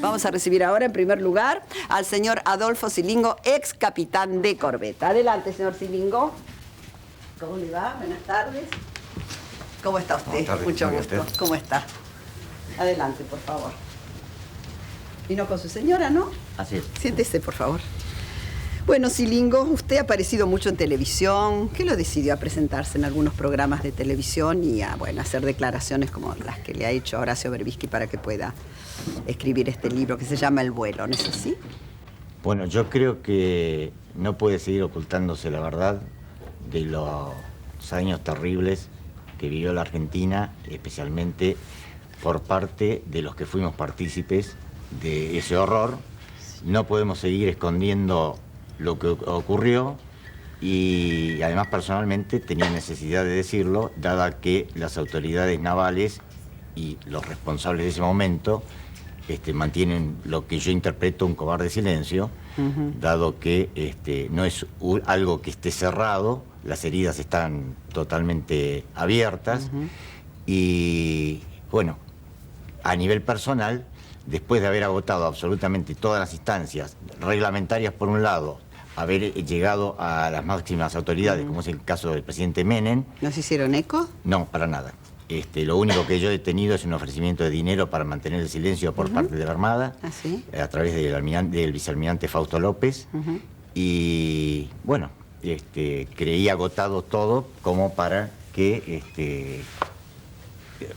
Vamos a recibir ahora, en primer lugar, al señor Adolfo Silingo, ex capitán de corbeta. Adelante, señor Silingo. ¿Cómo le va? Buenas tardes. ¿Cómo está usted? Buenas tardes. Mucho gusto. ¿Cómo está? Adelante, por favor. Vino con su señora, ¿no? Así es. Siéntese, por favor. Bueno, Silingo, usted ha aparecido mucho en televisión. ¿Qué lo decidió a presentarse en algunos programas de televisión y a, bueno, hacer declaraciones como las que le ha hecho Horacio Berbisky para que pueda escribir este libro que se llama El vuelo, ¿no es así? Bueno, yo creo que no puede seguir ocultándose la verdad de los años terribles que vivió la Argentina, especialmente por parte de los que fuimos partícipes de ese horror. No podemos seguir escondiendo lo que ocurrió y además personalmente tenía necesidad de decirlo, dada que las autoridades navales y los responsables de ese momento mantienen lo que yo interpreto un cobarde silencio, dado que no es algo que esté cerrado, las heridas están totalmente abiertas y bueno, a nivel personal, después de haber agotado absolutamente todas las instancias reglamentarias por un lado, haber llegado a las máximas autoridades, como es el caso del presidente Menem. ¿No se hicieron eco? No, para nada. Lo único que yo he tenido es un ofrecimiento de dinero para mantener el silencio por parte de la Armada, ¿Ah, sí? a través del vicealmirante Fausto López. Y bueno, creí agotado todo como para que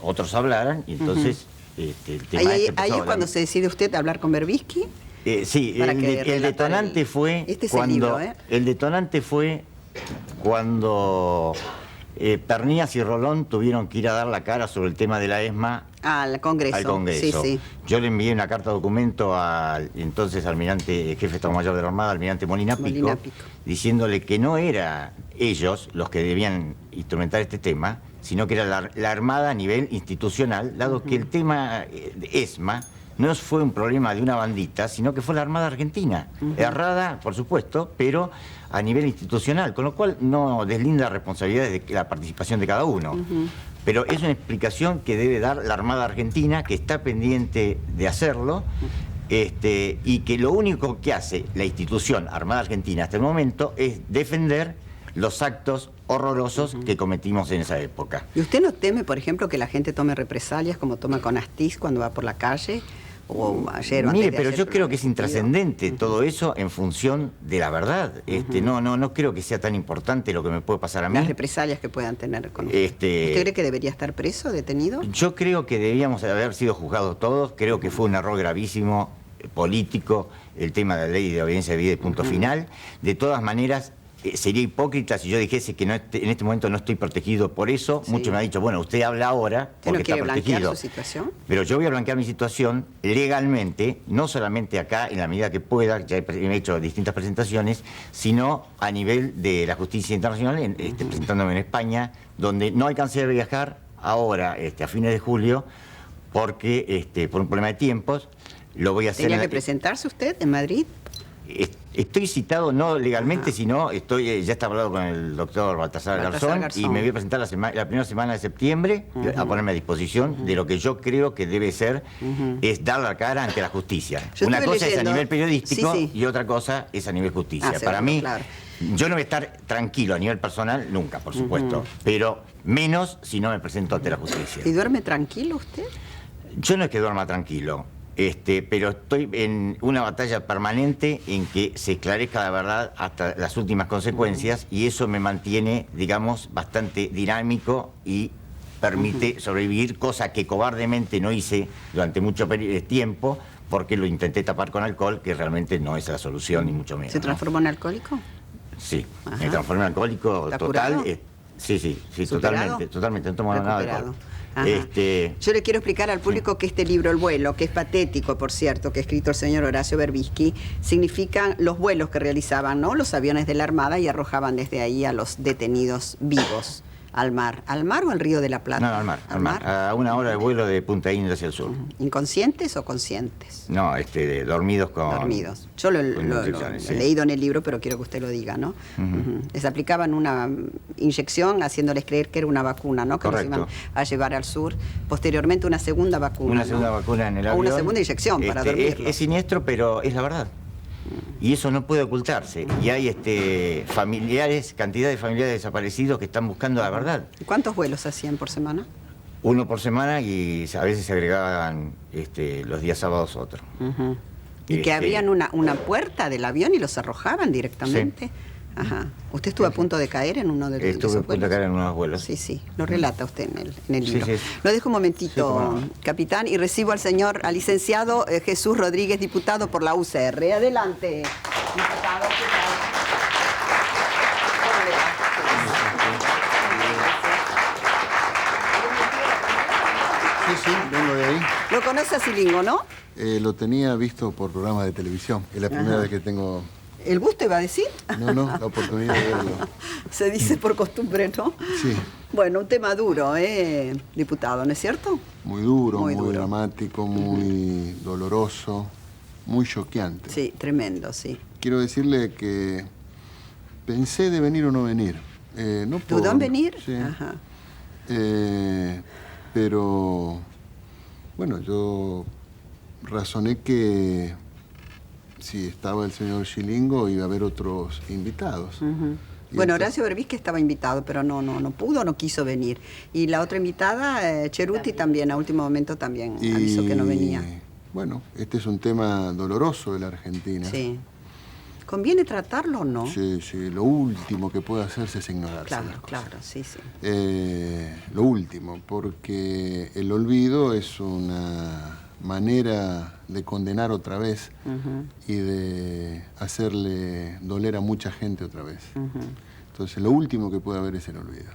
otros hablaran, y entonces el tema Ahí es cuando se decide usted hablar con Berbisky. Sí, el detonante fue el detonante fue cuando Pernías y Rolón tuvieron que ir a dar la cara sobre el tema de la ESMA al Congreso. Sí, sí. Yo le envié una carta documento al entonces almirante, jefe de Estado Mayor de la Armada, almirante Molina Pico, diciéndole que no era ellos los que debían instrumentar este tema, sino que era la Armada a nivel institucional, dado que el tema de ESMA no fue un problema de una bandita, sino que fue la Armada Argentina. Errada, por supuesto, pero a nivel institucional, con lo cual no deslinda responsabilidades de la participación de cada uno. Pero es una explicación que debe dar la Armada Argentina, que está pendiente de hacerlo, y que lo único que hace la institución Armada Argentina hasta el momento es defender los actos horrorosos que cometimos en esa época. ¿Y usted no teme, por ejemplo, que la gente tome represalias como toma con Astiz cuando va por la calle? O ayer o Mire, pero yo creo que es intrascendente todo eso en función de la verdad. No creo que sea tan importante lo que me puede pasar a mí. Las represalias que puedan tener con usted. ¿Usted cree que debería estar preso, detenido? Yo creo que debíamos haber sido juzgados todos. Creo que fue un error gravísimo, político, el tema de la ley de obediencia debida y punto final. De todas maneras, sería hipócrita si yo dijese que en este momento no estoy protegido por eso. Sí. Muchos me han dicho, bueno, usted habla ahora porque está protegido. ¿Usted no quiere blanquear su situación? Pero yo voy a blanquear mi situación legalmente, no solamente acá, en la medida que pueda, ya he hecho distintas presentaciones, sino a nivel de la justicia internacional, presentándome en España, donde no alcancé a viajar ahora, a fines de julio, porque por un problema de tiempos, lo voy a hacer... ¿Tenía que presentarse usted en Madrid? Estoy citado no legalmente, sino ya está hablado con el doctor Baltasar Garzón y me voy a presentar la primera semana de septiembre a ponerme a disposición de lo que yo creo que debe ser, es dar la cara ante la justicia. Una cosa es a nivel periodístico y otra cosa es a nivel justicia. Para mí, yo no voy a estar tranquilo a nivel personal nunca, por supuesto, pero menos si no me presento ante la justicia. ¿Y duerme tranquilo usted? Yo no es que duerma tranquilo. Pero estoy en una batalla permanente en que se esclarezca la verdad hasta las últimas consecuencias y eso me mantiene, digamos, bastante dinámico y permite sobrevivir, cosa que cobardemente no hice durante mucho tiempo porque lo intenté tapar con alcohol, que realmente no es la solución, ni mucho menos. ¿Se transformó en alcohólico? Sí, me transformé en alcohólico total. Sí, totalmente, no tomo nada de alcohol. Yo le quiero explicar al público que este libro, El vuelo, que es patético, por cierto, que ha escrito el señor Horacio Berbisky, significan los vuelos que realizaban, ¿no?, los aviones de la Armada y arrojaban desde ahí a los detenidos vivos Al mar. ¿Al mar o al Río de la Plata? No, al mar. Al mar. A 1 hora de vuelo de Punta Indio hacia el sur. ¿Inconscientes o conscientes? No, dormidos con... Dormidos. Yo lo he leído en el libro, pero quiero que usted lo diga, ¿no? Les aplicaban una inyección haciéndoles creer que era una vacuna, ¿no? Que los iban a llevar al sur. Posteriormente una segunda vacuna. Una segunda vacuna en el avión. O una segunda inyección para dormirlos. Es siniestro, pero es la verdad. Y eso no puede ocultarse. Y hay cantidad de familiares desaparecidos que están buscando la verdad. ¿Cuántos vuelos hacían por semana? 1 por semana y a veces se agregaban los días sábados otro. Y que abrían una puerta del avión y los arrojaban directamente. Sí. Ajá. ¿Usted estuvo a punto de caer en uno de esos vuelos? Estuve a punto de caer en unos vuelos. Sí, sí. Lo relata usted en el libro. Sí. Lo dejo un momentito, capitán, y recibo al licenciado Jesús Rodríguez, diputado por la UCR. Adelante, diputado. Sí, vengo de ahí. ¿Lo conoce a Silingo, no? Lo tenía visto por programas de televisión. Es la primera vez que tengo... ¿El gusto iba a decir? No, la oportunidad de verlo. Se dice por costumbre, ¿no? Sí. Bueno, un tema duro, diputado, ¿no es cierto? Muy duro, muy dramático, muy doloroso, muy choqueante. Sí, tremendo, sí. Quiero decirle que pensé de venir o no venir. ¿Dudó en venir? Sí. Ajá. Pero, bueno, yo razoné que si estaba el señor Silingo iba a haber otros invitados. Bueno, Horacio Berbisky estaba invitado, pero no pudo, no quiso venir. Y la otra invitada, Cheruti, también a último momento también avisó que no venía. Bueno, este es un tema doloroso de la Argentina. Sí. ¿Conviene tratarlo o no? Sí, lo último que puede hacerse es ignorarse. Claro, sí. Lo último, porque el olvido es una manera de condenar otra vez y de hacerle doler a mucha gente otra vez. Entonces, lo último que puede haber es el olvido.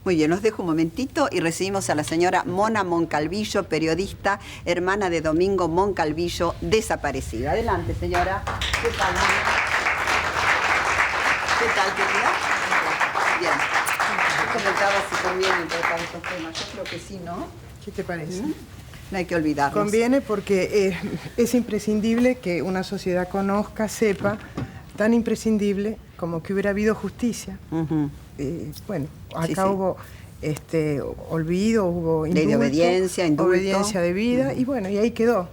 Muy bien, nos dejo un momentito y recibimos a la señora Mona Moncalvillo, periodista, hermana de Domingo Moncalvillo, desaparecida. Adelante, señora. ¿Qué tal, Mona? ¿Qué tal, querida? Bien. Yo comentaba si conviene tratar estos temas. Yo creo que sí, ¿no? ¿Qué te parece? No hay que olvidarlos. Conviene porque es imprescindible que una sociedad conozca, sepa, tan imprescindible como que hubiera habido justicia. Bueno, acá hubo olvido, hubo indulto, ley de obediencia, indulto. Obediencia debida, y bueno, y ahí quedó.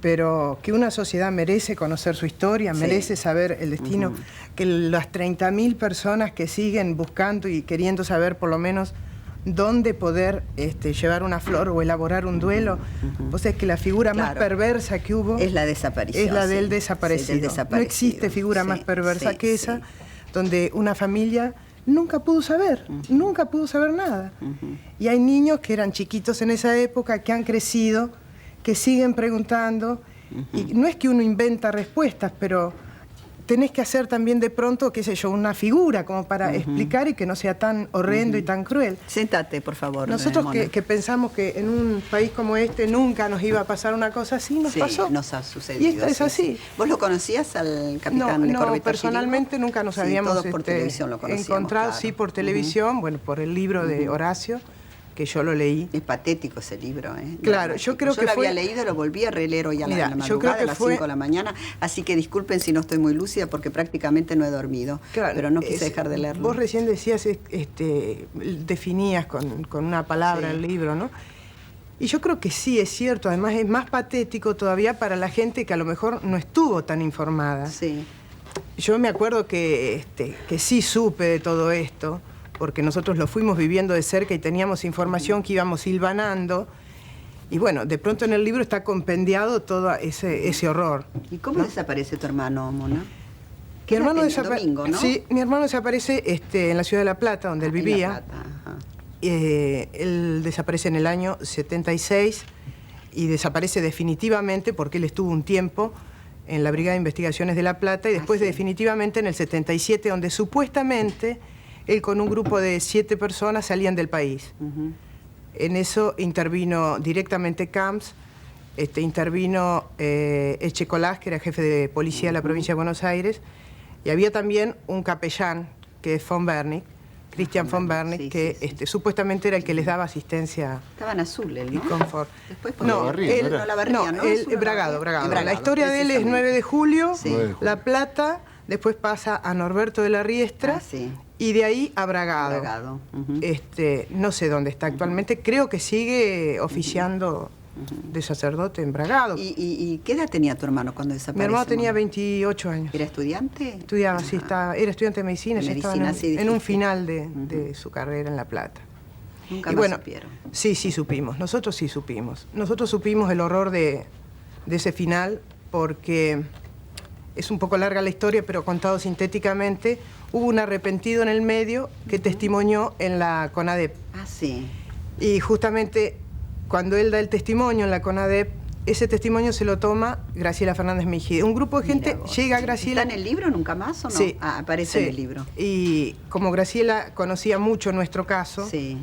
Pero que una sociedad merece conocer su historia, merece saber el destino, que las 30.000 personas que siguen buscando y queriendo saber por lo menos dónde poder llevar una flor o elaborar un duelo. Vos sabés que la figura más perversa que hubo es la desaparición. Es la del desaparecido. No existe figura más perversa que esa, donde una familia nunca pudo saber nada. Y hay niños que eran chiquitos en esa época, que han crecido, que siguen preguntando, y no es que uno inventa respuestas, pero tenés que hacer también de pronto, qué sé yo, una figura como para explicar y que no sea tan horrendo y tan cruel. Séntate, por favor. Nosotros que pensamos que en un país como este nunca nos iba a pasar una cosa así, nos pasó. Nos ha sucedido. Y esto es así. ¿Vos lo conocías al capitán de No, personalmente nunca nos habíamos todos por televisión lo encontrado, claro. Sí, por televisión, bueno, por el libro de Horacio, que yo lo leí. Es patético ese libro, Claro, yo creo que lo había leído, lo volví a releer hoy a la madrugada, a las 5 de la mañana, así que disculpen si no estoy muy lúcida porque prácticamente no he dormido, claro, pero no quise dejar de leerlo. Vos recién decías, definías con una palabra el libro, ¿no? Y yo creo que sí, es cierto, además es más patético todavía para la gente que a lo mejor no estuvo tan informada. Sí. Yo me acuerdo que sí supe de todo esto, porque nosotros lo fuimos viviendo de cerca y teníamos información que íbamos hilvanando. Y bueno, de pronto en el libro está compendiado todo ese horror. ¿Y cómo desaparece tu hermano, Mona? Mi hermano desaparece. Domingo, ¿no? Sí, mi hermano desaparece en la ciudad de La Plata, donde él vivía. En La Plata, ajá. Él desaparece en el año 76 y desaparece definitivamente porque él estuvo un tiempo en la Brigada de Investigaciones de La Plata y después definitivamente en el 77, donde supuestamente él con un grupo de 7 personas salían del país. En eso intervino directamente Camps, intervino Echecolás, que era jefe de policía de la provincia de Buenos Aires, y había también un capellán, que es von Bernick, Christian von Bernig, que supuestamente era el que les daba asistencia. Estaban azules, ¿no? Y confort. Después No, Bragado. La historia de él es 9 de julio, Sí. La Plata, después pasa a Norberto de la Riestra, Sí. y de ahí a Bragado. Bragado. Ujú. No sé dónde está actualmente, creo que sigue oficiando de sacerdote en Bragado. ¿Y qué edad tenía tu hermano cuando desapareció? Mi hermano tenía 28 años. ¿Era estudiante? Estudiaba, sí, era estudiante de medicina, De ya estaba medicina, sí, en un dijiste. final de su carrera en La Plata. Nunca Y más bueno, supieron. sí supimos, nosotros sí supimos. Nosotros supimos el horror de ese final porque es un poco larga la historia, pero contado sintéticamente, hubo un arrepentido en el medio que testimonió en la CONADEP. Ah, sí. Y justamente cuando él da el testimonio en la CONADEP, ese testimonio se lo toma Graciela Fernández Mejía. Un grupo de gente Mira vos. llega a Graciela... ¿Está en el libro nunca más o no? Sí. Aparece Sí. en el libro. Y como Graciela conocía mucho nuestro caso, Sí.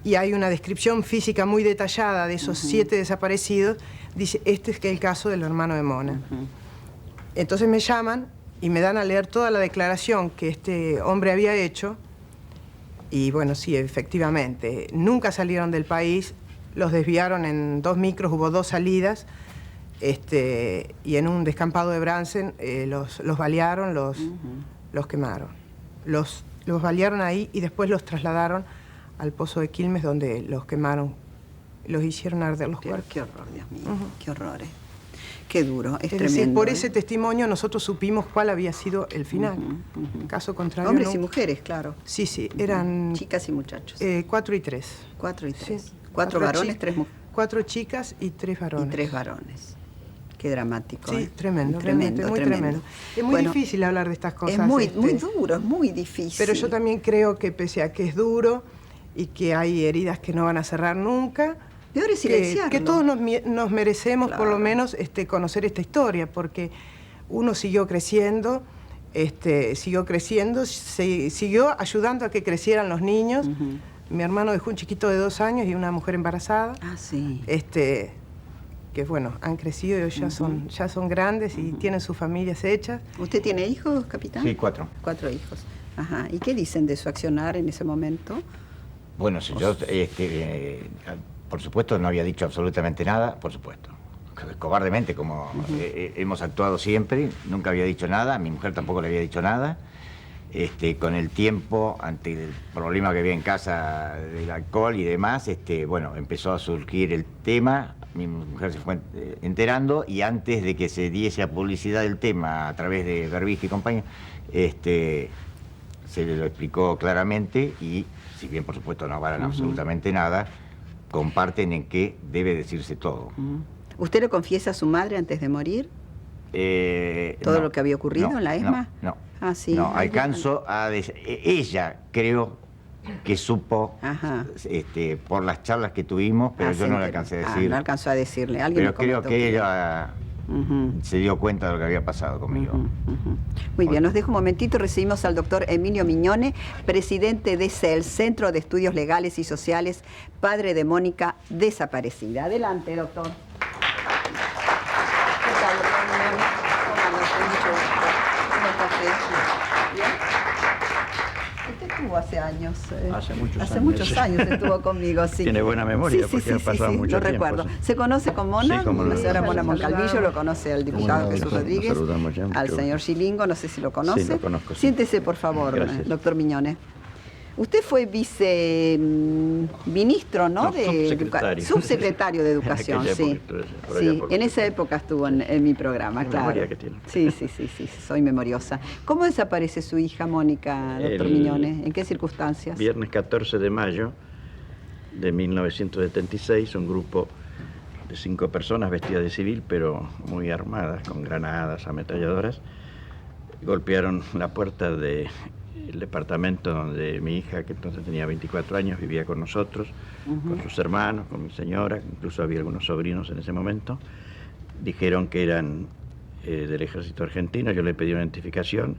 y hay una descripción física muy detallada de esos 7 desaparecidos, dice, este es que el caso del hermano de Mona. Entonces me llaman y me dan a leer toda la declaración que este hombre había hecho, y bueno, sí, efectivamente, nunca salieron del país, los desviaron en 2 micros, hubo 2 salidas, y en un descampado de Bransen los balearon, los quemaron. Los balearon ahí y después los trasladaron al pozo de Quilmes, donde los quemaron, los hicieron arder los cuerpos. Qué horror, Dios mío. Qué horrores. Qué duro, es Es tremendo. decir, por ¿eh? ese testimonio nosotros supimos cuál había sido el final. Caso contrario, Hombres no. y mujeres, claro. Sí, eran Chicas y muchachos. 4 y 3. 4 y 3. Sí. 4 varones, 3 mujeres. 4 chicas y 3 varones. Y 3 varones. Qué dramático. Sí, ¿eh? tremendo, realmente, muy tremendo. Es muy Bueno, difícil hablar de estas cosas. Es muy duro, es muy difícil. Pero yo también creo que pese a que es duro y que hay heridas que no van a cerrar nunca, Peor es silenciarlo. que todos nos merecemos por lo Claro. menos conocer esta historia, porque uno siguió creciendo, siguió ayudando a que crecieran los niños. Mi hermano dejó un chiquito de 2 años y una mujer embarazada. Ah, sí. Que bueno, han crecido y hoy ya son grandes y tienen sus familias hechas. ¿Usted tiene hijos, capitán? Sí, 4. 4 hijos. Ajá. ¿Y qué dicen de su accionar en ese momento? Bueno, si yo, por supuesto, no había dicho absolutamente nada, por supuesto. Cobardemente, como hemos actuado siempre, nunca había dicho nada, a mi mujer tampoco le había dicho nada. Con el tiempo, ante el problema que había en casa del alcohol y demás, bueno, empezó a surgir el tema, mi mujer se fue enterando, y antes de que se diese a publicidad del tema a través de Berbisky y compañía, se le lo explicó claramente, y si bien por supuesto no avalan absolutamente nada, comparten en que debe decirse todo. ¿Usted lo confiesa a su madre antes de morir? ¿Todo lo que había ocurrido en la ESMA? No. Ah, sí. No, alcanzo a decir. Ella creo que supo, Ajá. por las charlas que tuvimos, pero yo no le alcancé a decir. no alcanzó a decirle. Alguien Pero me creo comentó que ella se dio cuenta de lo que había pasado conmigo. Muy bien, nos deja un momentito. Recibimos al doctor Emilio Miñone, presidente de CEL, Centro de Estudios Legales y Sociales, padre de Mónica desaparecida. Adelante, doctor. ¿Qué tal, doctor Miñone? ¿Cómo anda usted? Mucho gusto. ¿Cómo está usted? ¿Bien? Usted estuvo hace años. Hace muchos hace años, muchos sí. años estuvo conmigo, sí. Tiene buena memoria, Sí, porque ha pasado mucho lo tiempo, recuerdo. sí. ¿Se conoce con Mona? Sí, cómo no. La señora Mona Sí, Moncalvillo, lo conoce al diputado no, Jesús nos Rodríguez, saludamos ya, al mucho señor gusto. Gilingo, no sé si lo conoce. Sí, lo conozco, sí. Siéntese, por favor, Gracias. doctor Miñone. Usted fue viceministro, ¿no? No, subsecretario. Subsecretario de Educación, En aquella sí. época, por allá Sí, por en los esa 70. época estuvo en mi programa, Qué claro. memoria que tiene. Sí, soy memoriosa. ¿Cómo desaparece su hija Mónica, doctor Miñone? ¿En qué circunstancias? Viernes 14 de mayo de 1976, un grupo de 5 personas vestidas de civil, pero muy armadas, con granadas, ametralladoras, golpearon la puerta del departamento donde mi hija, que entonces tenía 24 años, vivía con nosotros, con sus hermanos, con mi señora, incluso había algunos sobrinos en ese momento. Dijeron que eran del ejército argentino, yo le pedí una identificación,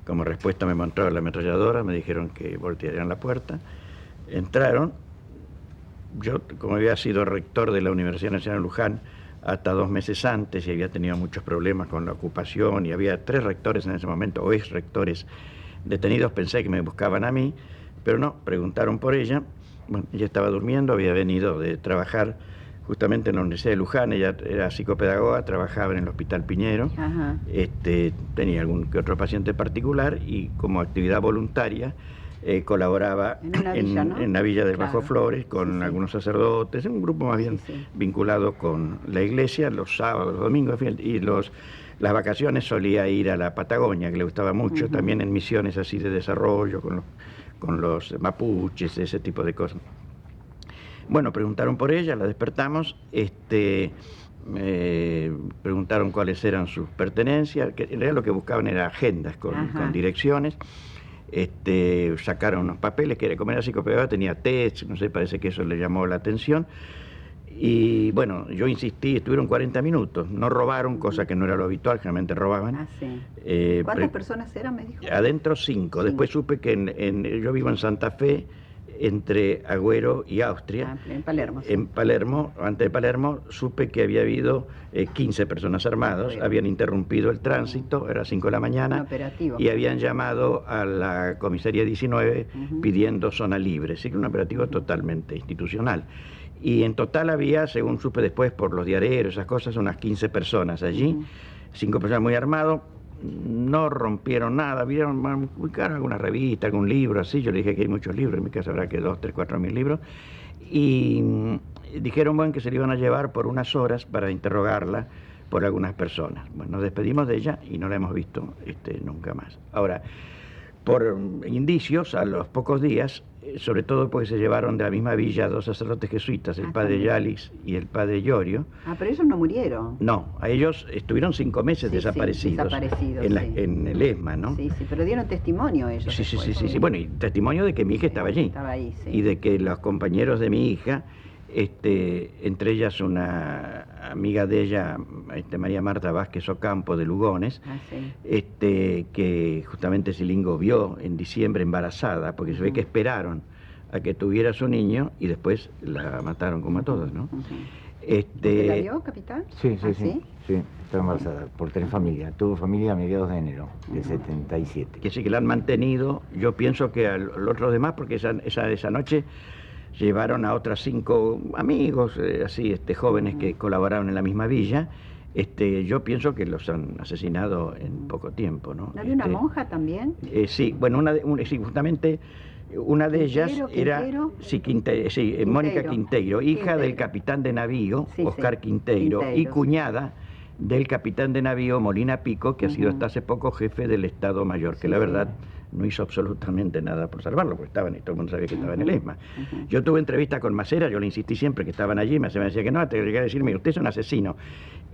como respuesta me mostraron la ametralladora, me dijeron que voltearían la puerta, entraron. Yo, como había sido rector de la Universidad Nacional de Luján hasta 2 meses antes y había tenido muchos problemas con la ocupación y había 3 rectores en ese momento, o ex rectores detenidos, pensé que me buscaban a mí, Pero no, preguntaron por ella. Bueno, ella estaba durmiendo, había venido de trabajar justamente en la Universidad de Luján. Ella era psicopedagoga, trabajaba en el Hospital Piñero. Ajá. Tenía algún que otro paciente particular y como actividad voluntaria colaboraba En una villa, ¿no? en la Villa del Claro. Bajo Flores con Sí, sí. algunos sacerdotes, un grupo más bien Sí, sí. vinculado con la iglesia, los sábados, los domingos, en fin, y las vacaciones solía ir a la Patagonia, que le gustaba mucho, también en misiones así de desarrollo, con los mapuches, ese tipo de cosas. Bueno, preguntaron por ella, la despertamos, preguntaron cuáles eran sus pertenencias, que en realidad lo que buscaban era agendas con direcciones. Sacaron unos papeles, que era como era psicopedagoga, tenía test, no sé, parece que eso le llamó la atención. Y bueno, yo insistí, estuvieron 40 minutos, no robaron, cosa que no era lo habitual, generalmente robaban. Ah, sí. Eh, ¿Cuántas pre- personas eran, me dijo? Adentro 5, después supe que yo vivo en Santa Fe, entre Agüero y Austria. Ah, en Palermo. Sí. En Palermo, antes de Palermo, supe que había habido 15 personas armadas, Bueno. habían interrumpido el tránsito, era 5 de la mañana, Un operativo. y habían llamado a la comisaría 19 pidiendo zona libre, así que un operativo totalmente institucional. Y en total había, según supe después por los diarios, esas cosas, unas 15 personas allí, 5 personas muy armados. No rompieron nada, vieron alguna revista, algún libro, así. Yo le dije que hay muchos libros, en mi casa habrá que 2, 3, 4 mil libros. Y dijeron, bueno, que se le iban a llevar por unas horas para interrogarla por algunas personas. Bueno, nos despedimos de ella y no la hemos visto nunca más. Ahora, por indicios, a los pocos días, sobre todo porque se llevaron de la misma villa 2 sacerdotes jesuitas, el padre también. Yalix y el padre Llorio. Ah, pero ellos no murieron. No, a ellos estuvieron 5 meses Sí, sí, desaparecidos, desaparecidos, sí. en el ESMA, ¿no? Sí, sí, pero dieron testimonio ellos. Sí, sí, después. sí, sí. Bueno, y testimonio de que mi hija estaba allí. Estaba ahí, sí. Y de que los compañeros de mi hija, entre ellas una amiga de ella, María Marta Vázquez Ocampo de Lugones, Ah, sí. que justamente Silingo vio en diciembre embarazada, porque se ve que esperaron a que tuviera su niño y después la mataron como a todos, ¿no? ¿Usted la vio, capitán? Sí, sí, ¿Ah, sí, sí, estaba embarazada por tener familia. Tuvo familia a mediados de enero del 77. Que sí que la han mantenido, yo pienso que a los otros demás, porque esa noche llevaron a otras 5 amigos, así, jóvenes que colaboraron en la misma villa. Yo pienso que los han asesinado en poco tiempo, ¿no? ¿No había una monja también? Sí, bueno, sí, justamente una de ellas era Quintero. Mónica Quinteiro, hija del capitán de navío, Sí, Oscar sí. Quinteiro, y Quinteiro, sí. cuñada del capitán de navío Molina Pico, que ha sido hasta hace poco jefe del Estado Mayor, que Sí, la sí. verdad no hizo absolutamente nada por salvarlo, porque estaban y todo el mundo sabía que estaba en el ESMA. Yo tuve entrevista con Macera, yo le insistí siempre que estaban allí, Macera me decía que no, te llegué a decirme, usted es un asesino.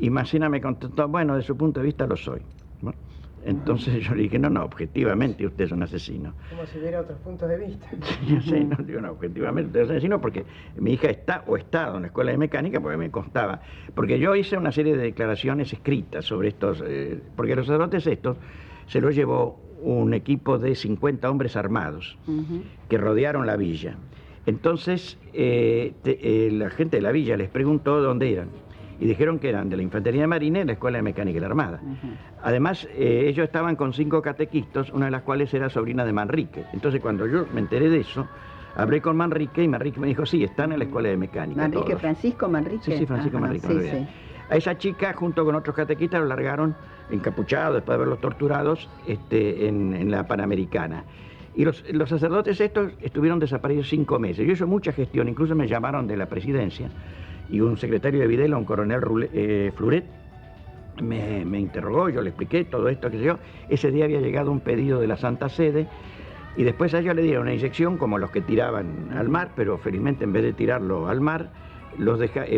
Y Macera me contestó, bueno, de su punto de vista lo soy. Bueno, entonces yo le dije, no, objetivamente usted es un asesino. Como si hubiera otros puntos de vista. Yo sé, no digo, no, objetivamente usted es un asesino porque mi hija está o estaba en la escuela de mecánica porque me constaba. Porque yo hice una serie de declaraciones escritas sobre estos, porque los sacerdotes estos se los llevó un equipo de 50 hombres armados que rodearon la villa. Entonces, la gente de la villa les preguntó dónde eran. Y dijeron que eran de la Infantería de Marina y de la Escuela de Mecánica de la Armada. Además, ellos estaban con 5 catequistas, una de las cuales era sobrina de Manrique. Entonces, cuando yo me enteré de eso, hablé con Manrique y Manrique me dijo, sí, están en la Escuela de Mecánica. Manrique, todos. Francisco Manrique. Sí, sí, Francisco Ajá, Manrique. sí, muy bien. sí. A esa chica, junto con otros catequistas, lo largaron encapuchados después de haberlos torturados en la Panamericana. Y los sacerdotes estos estuvieron desaparecidos 5 meses. Yo hice mucha gestión, incluso me llamaron de la presidencia y un secretario de Videla, un coronel Fluret, me interrogó, yo le expliqué todo esto, que yo. Ese día había llegado un pedido de la Santa Sede y después a ellos le dieron una inyección como los que tiraban al mar, pero felizmente en vez de tirarlo al mar,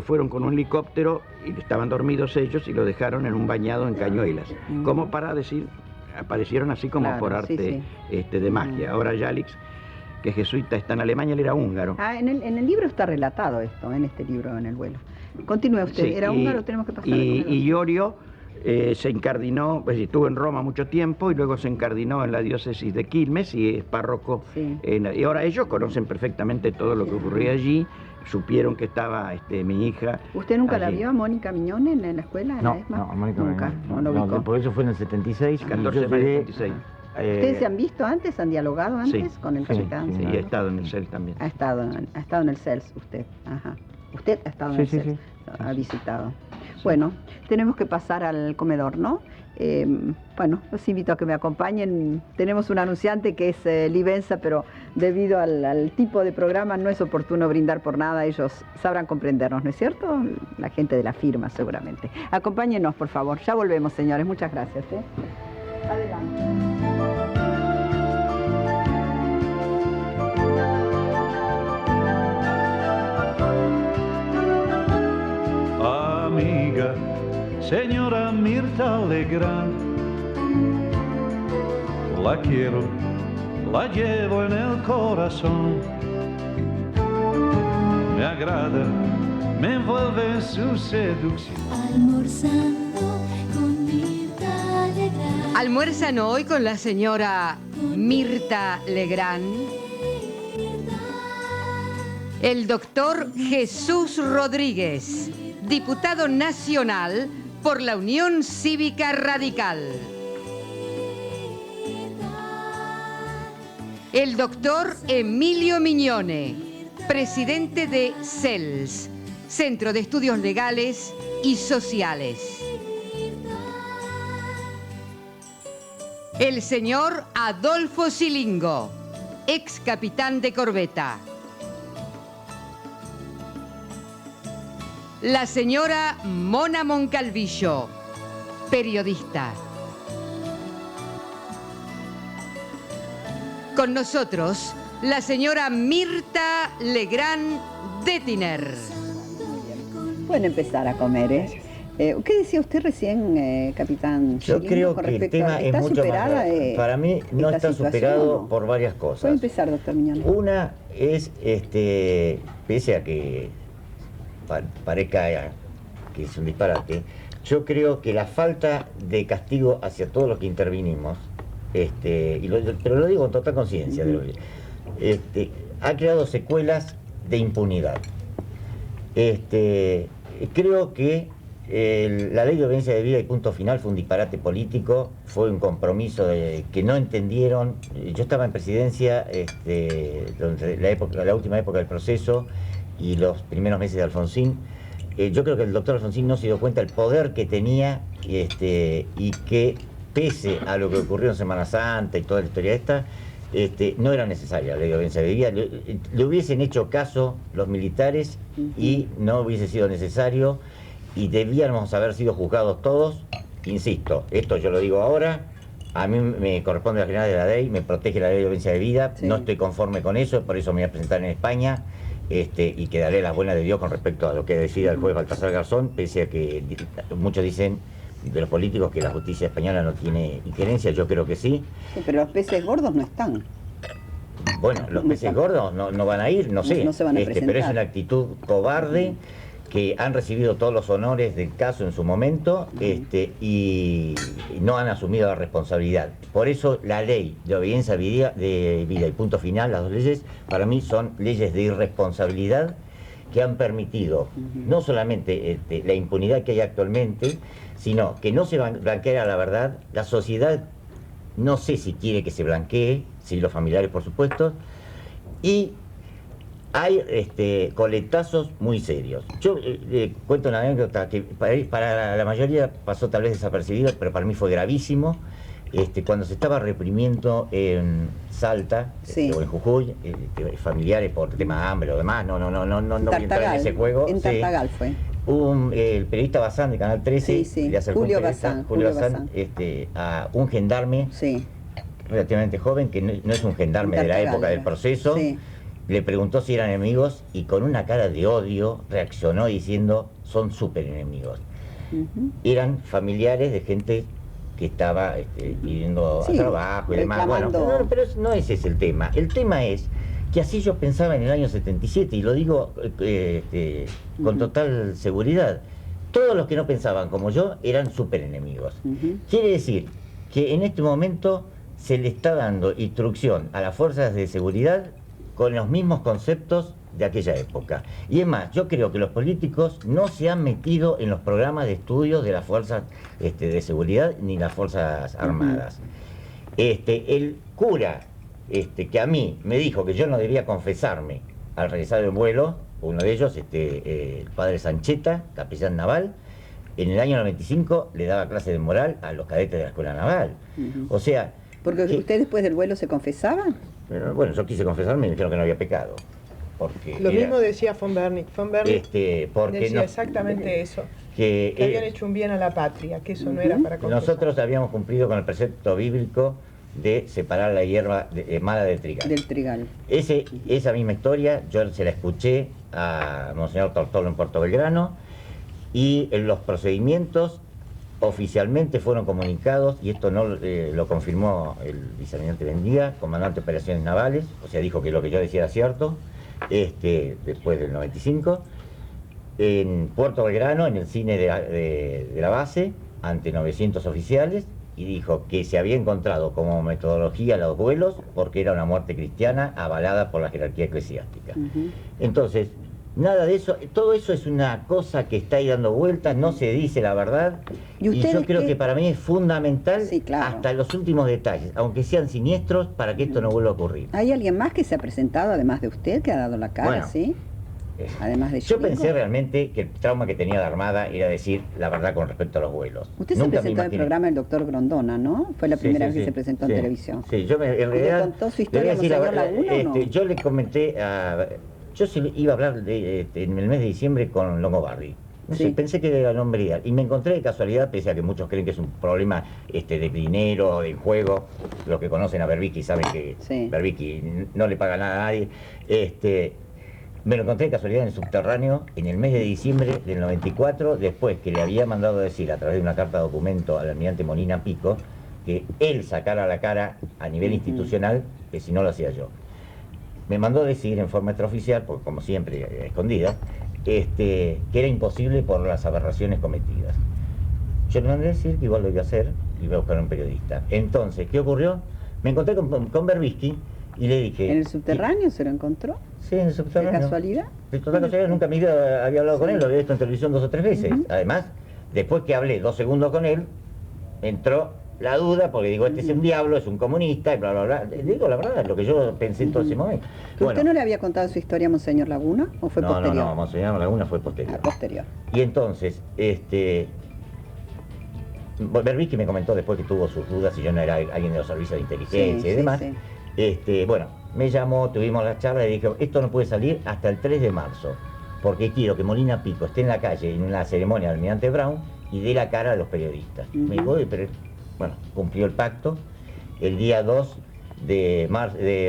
fueron con un helicóptero y estaban dormidos ellos y los dejaron en un bañado en Cañuelas, como para decir, aparecieron así como Claro, por arte sí. de magia. Ahora Yalix, que es jesuita, está en Alemania, él era húngaro. Ah, en el libro está relatado esto, en este libro, en el vuelo. Continúe usted, Sí, era húngaro, tenemos que pasar. y Iorio se incardinó, pues estuvo en Roma mucho tiempo y luego se incardinó en la diócesis de Quilmes y es párroco. Sí. Y ahora ellos conocen perfectamente todo lo que ocurría allí, supieron que estaba mi hija. ¿Usted nunca la allí. vio a Mónica Miñone en la escuela? en la No, ESMA? no, Mónica Nunca, no, no lo ubicó. por eso fue en el 76. 14 de yo mayo del llegué 76. ¿Ustedes se han visto antes? ¿Han dialogado antes Sí, con el sí, capitán? sí, y he estado en el CEL también. Ha estado en el CELS usted. Ajá. Usted ha estado en el CELS. Ha visitado. Bueno, tenemos que pasar al comedor, ¿no? Bueno, los invito a que me acompañen. Tenemos un anunciante que es Livenza, pero debido al tipo de programa no es oportuno brindar por nada. Ellos sabrán comprendernos, ¿no es cierto? La gente de la firma, seguramente. Acompáñenos, por favor. Ya volvemos, señores. Muchas gracias. Adelante. Amiga, señora Mirta Legrand, la quiero, la llevo en el corazón. Me agrada, me envuelve su seducción. Almorzando con Mirta Legrand. Almuerzan hoy con la señora Mirta Legrand, el doctor Jesús Rodríguez, diputado nacional por la Unión Cívica Radical. El doctor Emilio Miñone, presidente de CELS, Centro de Estudios Legales y Sociales. El señor Adolfo Silingo, ex capitán de corbeta. La señora Mona Moncalvillo, periodista. Con nosotros, la señora Mirta Legrand Detiner. Pueden empezar a comer, ¿eh? ¿Qué decía usted recién, capitán? Yo Chilingo, creo con que el respecto tema a- es ¿está mucho superada, más... Para mí no esta está situación, superado o no? por varias cosas. Puede empezar, doctor Miñone. Una es, pese a que parezca que es un disparate, yo creo que la falta de castigo hacia todos los que intervinimos, pero lo digo con total conciencia, ha creado secuelas de impunidad. Creo que la ley de obediencia de vida y punto final fue un disparate político, fue un compromiso que no entendieron. Yo estaba en presidencia durante la última época del proceso y los primeros meses de Alfonsín. Yo creo que el doctor Alfonsín no se dio cuenta del poder que tenía y que pese a lo que ocurrió en Semana Santa y toda la historia esta, no era necesaria la ley de obediencia de vida. Le hubiesen hecho caso los militares y no hubiese sido necesario y debíamos haber sido juzgados todos. Insisto, esto yo lo digo ahora, a mí me corresponde la general de la ley, me protege la ley de obediencia de vida, Sí. no estoy conforme con eso, por eso me voy a presentar en España. Y que daré las buenas de Dios con respecto a lo que decida el juez Baltasar Garzón, pese a que muchos dicen de los políticos que la justicia española no tiene injerencia. Yo creo que sí. Sí, pero los peces gordos no están. Bueno, los peces gordos no van a ir, no sé, No se van a pero es presentar. una actitud cobarde, que han recibido todos los honores del caso en su momento, y no han asumido la responsabilidad. Por eso la ley de obediencia de vida y punto final, las dos leyes, para mí son leyes de irresponsabilidad que han permitido no solamente la impunidad que hay actualmente, sino que no se blanquea la verdad. La sociedad no sé si quiere que se blanquee, si los familiares por supuesto, y hay coletazos muy serios. Yo cuento una anécdota que para la mayoría pasó tal vez desapercibida, pero para mí fue gravísimo. Cuando se estaba reprimiendo en Salta, Sí. o en Jujuy, familiares por tema de hambre o demás, no voy a entrar en ese juego. En Sí. Tartagal fue. El periodista Bazán de Canal 13 Sí, sí. le acercó Julio un periodista, Bazán, Julio Julio Bazán, a un gendarme Sí. relativamente joven, que no es un gendarme de la Tartagal época del era. proceso. Sí. Le preguntó si eran enemigos y con una cara de odio reaccionó diciendo: son súper enemigos. Eran familiares de gente que estaba pidiendo Sí, trabajo y demás. Bueno, reclamando. pero no ese es el tema. El tema es que así yo pensaba en el año 77, y lo digo con total seguridad. Todos los que no pensaban como yo eran súper enemigos. Quiere decir que en este momento se le está dando instrucción a las fuerzas de seguridad con los mismos conceptos de aquella época. Y es más, yo creo que los políticos no se han metido en los programas de estudio de las fuerzas de seguridad ni las fuerzas armadas. El cura que a mí me dijo que yo no debía confesarme al regresar del vuelo, uno de ellos, el padre Sancheta, capellán naval, en el año 95 le daba clase de moral a los cadetes de la escuela naval. O sea... Porque usted después del vuelo se confesaba. Bueno, yo quise confesarme y me dijeron que no había pecado. Porque Lo mismo decía von Bernick. Von Bernick porque decía no, exactamente eso. Que habían hecho un bien a la patria, que eso no era para confesar. Nosotros habíamos cumplido con el precepto bíblico de separar la hierba mala del trigal. Del trigal. Esa misma historia yo se la escuché a Monseñor Tortolo en Puerto Belgrano, y los procedimientos oficialmente fueron comunicados, y esto no lo confirmó el vicealmirante Bendía, comandante de operaciones navales, o sea, dijo que lo que yo decía era cierto, después del 95, en Puerto Belgrano, en el cine de la base, ante 900 oficiales, y dijo que se había encontrado como metodología los vuelos porque era una muerte cristiana avalada por la jerarquía eclesiástica. Entonces, nada de eso, todo eso es una cosa que está ahí dando vueltas, no se dice la verdad, y yo creo que para mí es fundamental, hasta los últimos detalles, aunque sean siniestros, para que esto no vuelva a ocurrir. ¿Hay alguien más que se ha presentado, además de usted, que ha dado la cara, bueno, sí? Además de yo Chilingo. pensé realmente que el trauma que tenía la Armada era decir la verdad con respecto a los vuelos. Usted se presentó en el programa del doctor Grondona, ¿no? Fue la primera vez que se presentó en televisión. Sí, yo en realidad... ¿Le contó su historia con señor Laguna o no? Yo le comenté a... Yo iba a hablar en el mes de diciembre con Longobardi. No sé, pensé que era el hombre ideal. Y me encontré de casualidad, pese a que muchos creen que es un problema de dinero, de juego. Los que conocen a Berbisky saben que Berbisky no le paga nada a nadie. Me lo encontré de casualidad en el subterráneo en el mes de diciembre del 94, después que le había mandado decir a través de una carta de documento al almirante Molina Pico que él sacara la cara a nivel institucional, que si no lo hacía yo. Me mandó decir en forma extraoficial, porque como siempre, escondida, que era imposible por las aberraciones cometidas. Yo le mandé decir que igual lo iba a hacer, y iba a buscar a un periodista. Entonces, ¿qué ocurrió? Me encontré con Berbisky y le dije... ¿En el subterráneo se lo encontró? Sí, en el subterráneo. ¿De casualidad? De total casualidad, nunca en mi vida había hablado con él, lo había visto en televisión 2 o 3 veces. Además, después que hablé 2 segundos con él, entró la duda, porque digo, este es un diablo, es un comunista, y bla, bla, bla. Le digo la verdad, lo que yo pensé en todo ese momento. ¿Usted no le había contado su historia a Monseñor Laguna o fue posterior? No, Monseñor Laguna fue posterior. Posterior. Y entonces, Berbisky me comentó después que tuvo sus dudas si yo no era alguien de los servicios de inteligencia y demás. Bueno, me llamó, tuvimos la charla y dije, esto no puede salir hasta el 3 de marzo, porque quiero que Molina Pico esté en la calle en la ceremonia del almirante Brown y dé la cara a los periodistas. Me dijo, pero bueno, cumplió el pacto. El día 2 de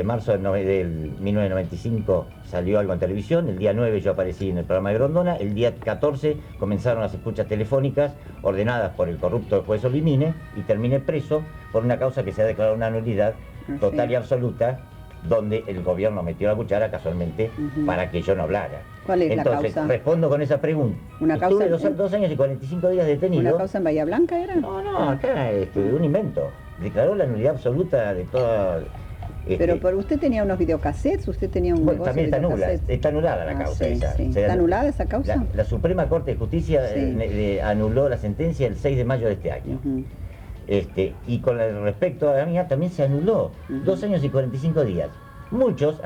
marzo del 1995 salió algo en televisión, el día 9 yo aparecí en el programa de Grondona, el día 14 comenzaron las escuchas telefónicas ordenadas por el corrupto juez Olimine y terminé preso por una causa que se ha declarado una nulidad total y absoluta, donde el gobierno metió la cuchara casualmente para que yo no hablara. ¿Cuál es Entonces, la causa? Respondo con esa pregunta. ¿Una causa? Estuve 2 años y 45 días detenido. ¿Una causa en Bahía Blanca era? No, acá, un invento. Declaró la nulidad absoluta de toda... Pero por usted tenía unos videocassettes, usted tenía un negocio también de está anulada la causa esa. Sí. O sea, ¿Está anulada esa causa? La Suprema Corte de Justicia anuló la sentencia el 6 de mayo de este año. Y con respecto a la mía también se anuló. 2 años y 45 días. Muchos,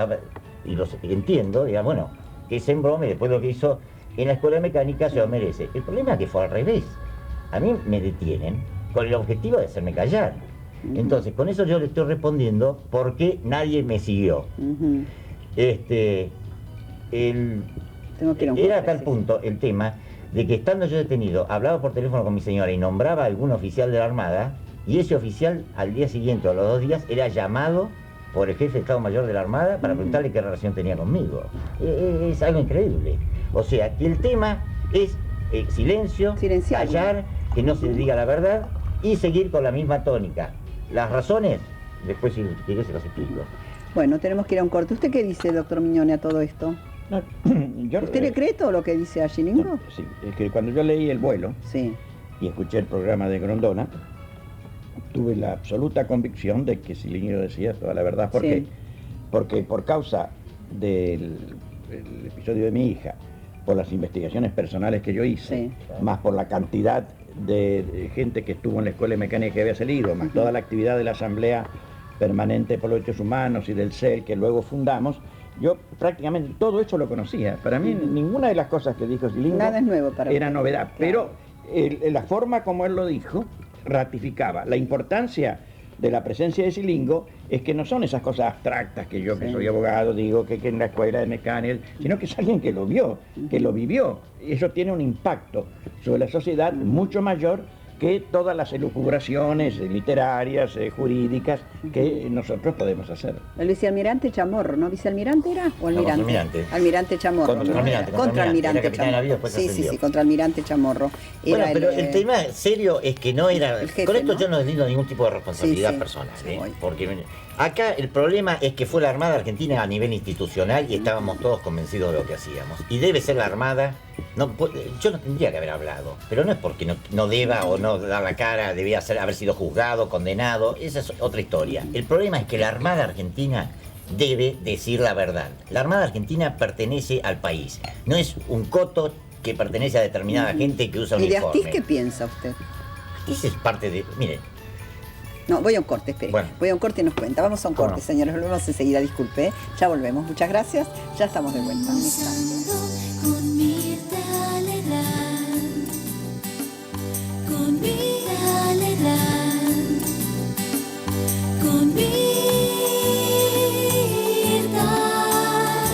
y los entiendo, digan, bueno, que se embrome después de lo que hizo en la escuela de mecánica se lo merece. El problema es que fue al revés. A mí me detienen con el objetivo de hacerme callar. Entonces, con eso yo le estoy respondiendo por qué nadie me siguió. Era a tal punto el tema de que estando yo detenido, hablaba por teléfono con mi señora y nombraba a algún oficial de la Armada, y ese oficial al día siguiente o a los 2 días era llamado por el jefe de Estado Mayor de la Armada para preguntarle qué relación tenía conmigo. Es algo increíble. O sea, que el tema es silencio, callar, que no se diga la verdad y seguir con la misma tónica. Las razones, después si quieres se las explico. Bueno, tenemos que ir a un corte. ¿Usted qué dice, doctor Mignone, a todo esto? No, ¿Usted le cree todo lo que dice a Chilingo? Sí, es que cuando yo leí El vuelo y escuché el programa de Grondona, tuve la absoluta convicción de que Chilingo decía toda la verdad. ¿Por qué? Porque por causa del episodio de mi hija, por las investigaciones personales que yo hice, más por la cantidad de gente que estuvo en la Escuela de Mecánica que había salido, más toda la actividad de la Asamblea Permanente por los Derechos Humanos y del CEL que luego fundamos, yo prácticamente todo eso lo conocía. Para mí ninguna de las cosas que dijo Silingo Nada es nuevo para era usted. novedad, Claro. pero la forma como él lo dijo ratificaba la importancia de la presencia de Silingo. Es que no son esas cosas abstractas que yo, que soy abogado, digo que en la escuela de mecánica, sino que es alguien que lo vio, que lo vivió. Eso tiene un impacto sobre la sociedad mucho mayor que todas las elucubraciones literarias, jurídicas, que nosotros podemos hacer. El vicealmirante Chamorro, ¿no? ¿Vicealmirante era? ¿O almirante? contraalmirante. Almirante Chamorro. Contraalmirante, ¿no? contraalmirante. Era capitán de navío, después Sí, sí, ascendió. sí, contraalmirante Chamorro. Bueno, Era pero el tema serio es que no era... el jefe, con esto ¿no? yo no deslindo ningún tipo de responsabilidad Sí, sí. personal, Sí, voy. porque acá el problema es que fue la Armada Argentina a nivel institucional y estábamos todos convencidos de lo que hacíamos. Y debe ser la Armada... yo no tendría que haber hablado, pero no es porque no deba o no dar la cara, debía haber sido juzgado, condenado, esa es otra historia. El problema es que la Armada Argentina debe decir la verdad. La Armada Argentina pertenece al país, no es un coto que pertenece a determinada gente que usa ¿Y de uniforme. Astiz qué piensa usted? Esa es parte de... Mire, No, voy a un corte, espere. Bueno. Voy a un corte y nos cuenta. Vamos a un corte, Bueno. señores. Volvemos enseguida, disculpe. Ya volvemos. Muchas gracias. Ya estamos de vuelta. Con Mirta Legrand, con Mirta Legrand, con Mirta.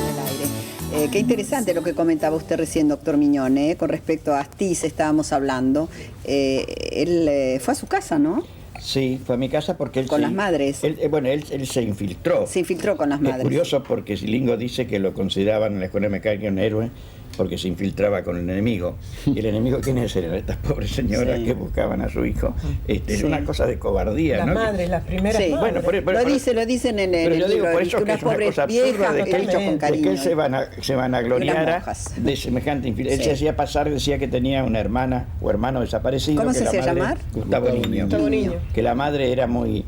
Al aire. Qué interesante lo que comentaba usted recién, doctor Miñón, con respecto a Astiz estábamos hablando. Él fue a su casa, ¿no? Sí, fue a mi casa porque él... Con las madres. Él se infiltró. Se infiltró con las Es madres. curioso porque Silingo dice que lo consideraban en la escuela mecánica un héroe porque se infiltraba con el enemigo. ¿Y el enemigo quiénes eran? Estas pobres señoras Sí. que buscaban a su hijo. Es Sí. una cosa de cobardía, Las ¿no? madres, las primeras Sí. madres. Bueno, Lo dicen en pero el yo digo, libro, por eso que unas es una pobres cosa absurda viejas de que él, hechas con de que cariño. él se vanagloriara Unas monjas. de semejante infiltración. Él Sí. se hacía pasar, decía que tenía una hermana o hermano desaparecido. ¿Cómo que se la hacía madre- llamar? Gustavo Niño. Gustavo Niño. Que la madre era muy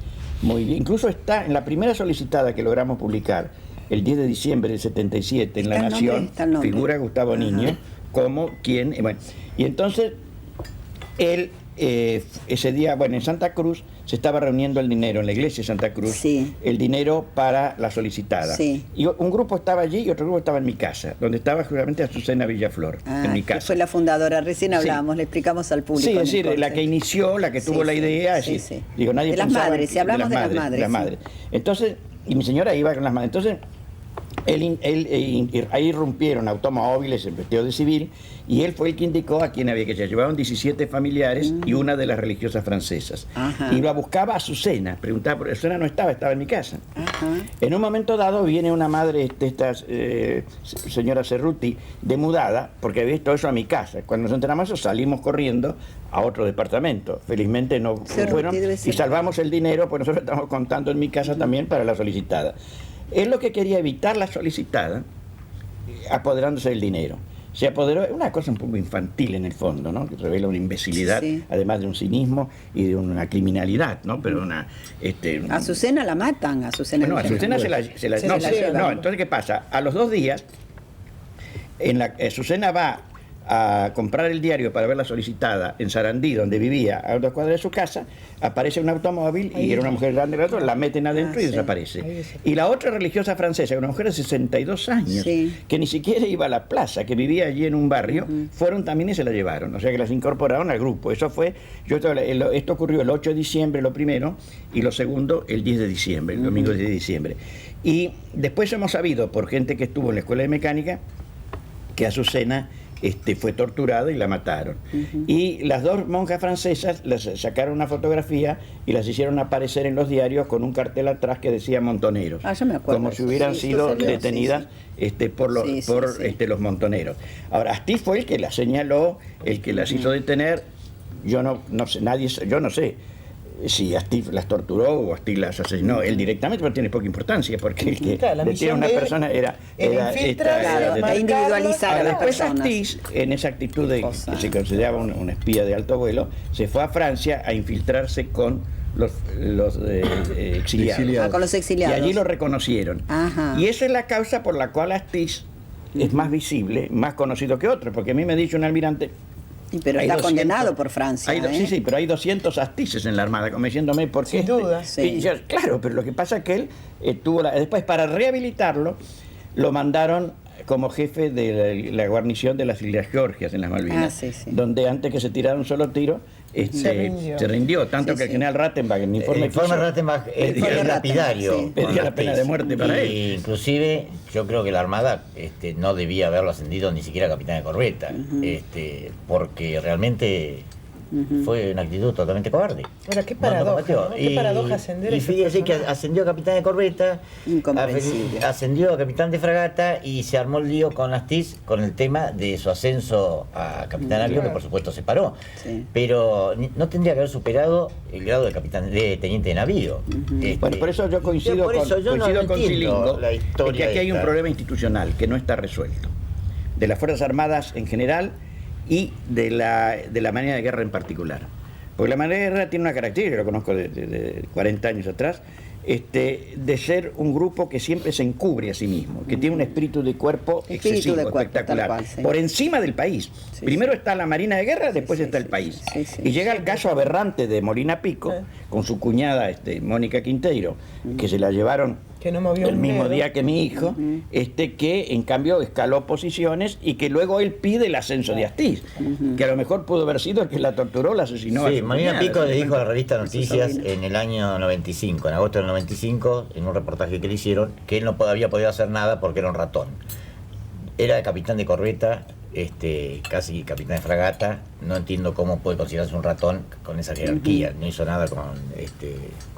bien. Incluso está en la primera solicitada que logramos publicar, el 10 de diciembre del 77, en La Está el nombre, Nación, está el nombre. figura Gustavo Ajá. Niño como quien... Bueno, y entonces él... ese día, bueno, en Santa Cruz se estaba reuniendo el dinero, en la iglesia de Santa Cruz, Sí. el dinero para la solicitada. Sí. Y un grupo estaba allí y otro grupo estaba en mi casa, donde estaba justamente Azucena Villaflor, en mi Que casa. fue la fundadora. Recién hablábamos, le explicamos al público. Sí, en es el decir, corte. la que inició, la que tuvo Sí, la sí, idea, sí, es decir, sí. digo, nadie De las pensaba madres, si hablamos de las madres, sí. Entonces, y mi señora iba con las madres. Entonces, ahí irrumpieron automóviles en vestido de civil y él fue el que indicó a quién había que llevar. Llevaban 17 familiares y una de las religiosas francesas. Ajá. Y lo buscaba a Azucena, preguntaba por Azucena, no estaba en mi casa. Ajá. En un momento dado viene una madre, esta señora Cerruti, demudada, porque había visto eso a mi casa. Cuando nos enteramos de eso, salimos corriendo a otro departamento. Felizmente no Cerruti fueron debe y ser. salvamos el dinero, pues nosotros estamos contando en mi casa también para la solicitada. Él lo que quería evitar la solicitada, apoderándose del dinero. Se apoderó, una cosa un poco infantil en el fondo, ¿no? Que revela una imbecilidad, Sí. además de un cinismo y de una criminalidad, ¿no? Pero una... A Azucena la matan, a Azucena. No, a Villaflor. Azucena no, la llevan. no, entonces ¿qué pasa? A los 2 días, Azucena va a comprar el diario para ver la solicitada en Sarandí, donde vivía, a 2 cuadras de su casa, aparece un automóvil y era una mujer grande, la meten adentro y sí. desaparece. Y la otra religiosa francesa, una mujer de 62 años, Sí. que ni siquiera iba a la plaza, que vivía allí en un barrio, fueron también y se la llevaron, o sea que las incorporaron al grupo. Eso fue, esto ocurrió el 8 de diciembre lo primero, y lo segundo el 10 de diciembre, el domingo 10 de diciembre. Y después hemos sabido, por gente que estuvo en la escuela de mecánica, que Azucena fue torturada y la mataron. Y las 2 monjas francesas las sacaron una fotografía y las hicieron aparecer en los diarios con un cartel atrás que decía montoneros. Ah, yo me acuerdo como de si eso, hubieran sí, sido esto salió, detenidas por los, Sí, sí, sí. los montoneros. Ahora, Astiz fue el que las señaló, el que las hizo detener. Yo no sé, yo no sé si Astiz las torturó o Astiz las asesinó. Él directamente, pero tiene poca importancia, porque el que Claro, la detiene a misión una de él persona era infiltrar, Claro, esta- e individualizar a Ahora, las después personas. Astiz, en esa actitud de Cosa. que se consideraba un espía de alto vuelo, se fue a Francia a infiltrarse con los exiliados. Ah, con los exiliados. Y allí lo reconocieron. Ajá. Y esa es la causa por la cual Astiz es más visible, más conocido que otros, porque a mí me ha dicho un almirante pero Hay está 200 condenado por Francia. Sí, sí, pero hay 200 astices en la Armada, como diciéndome por qué. Sin duda. Sí. Claro, pero lo que pasa es que él después, para rehabilitarlo, lo mandaron como jefe de la guarnición de las Islas Georgias en las Malvinas, donde antes que se tirara un solo tiro, se rindió, tanto que el general Rattenbach en el informe Rattenbach es lapidario. Pedía la pena de muerte para él. Inclusive yo creo que la Armada no debía haberlo ascendido ni siquiera a capitán de corbeta, porque realmente fue una actitud totalmente cobarde. Ahora, qué paradoja, ¿no? Qué paradoja ascender a y ese fíjese que personaje. ascendió a capitán de corbeta, ascendió a capitán de fragata y se armó el lío con Astiz con el tema de su ascenso a capitán de avión, que por supuesto se paró. Sí. Pero no tendría que haber superado el grado de teniente de navío. Bueno, por eso yo coincido con Silingo, que aquí hay un problema institucional que no está resuelto, de las Fuerzas Armadas en general y de la manera de guerra en particular. Porque la manera de guerra tiene una característica, lo conozco de 40 años atrás, de ser un grupo que siempre se encubre a sí mismo, que tiene un espíritu de cuerpo excesivo, espectacular, tal cual, sí. por encima del país. Sí, Primero está la Marina de Guerra, después está el país. Y llega el caso aberrante de Molina Pico, con su cuñada Mónica Quinteiro, que se la llevaron Que no movió el un mismo dedo. día que mi hijo, que en cambio escaló posiciones y que luego él pide el ascenso de Astiz, que a lo mejor pudo haber sido el que la torturó, la asesinó. Sí, Molina Pico le dijo a la revista Noticias en el año 95, en agosto del 95, en un reportaje que le hicieron, que él no había podido hacer nada porque era un ratón. Era capitán de corbeta, casi capitán de fragata. No entiendo cómo puede considerarse un ratón con esa jerarquía. No hizo nada con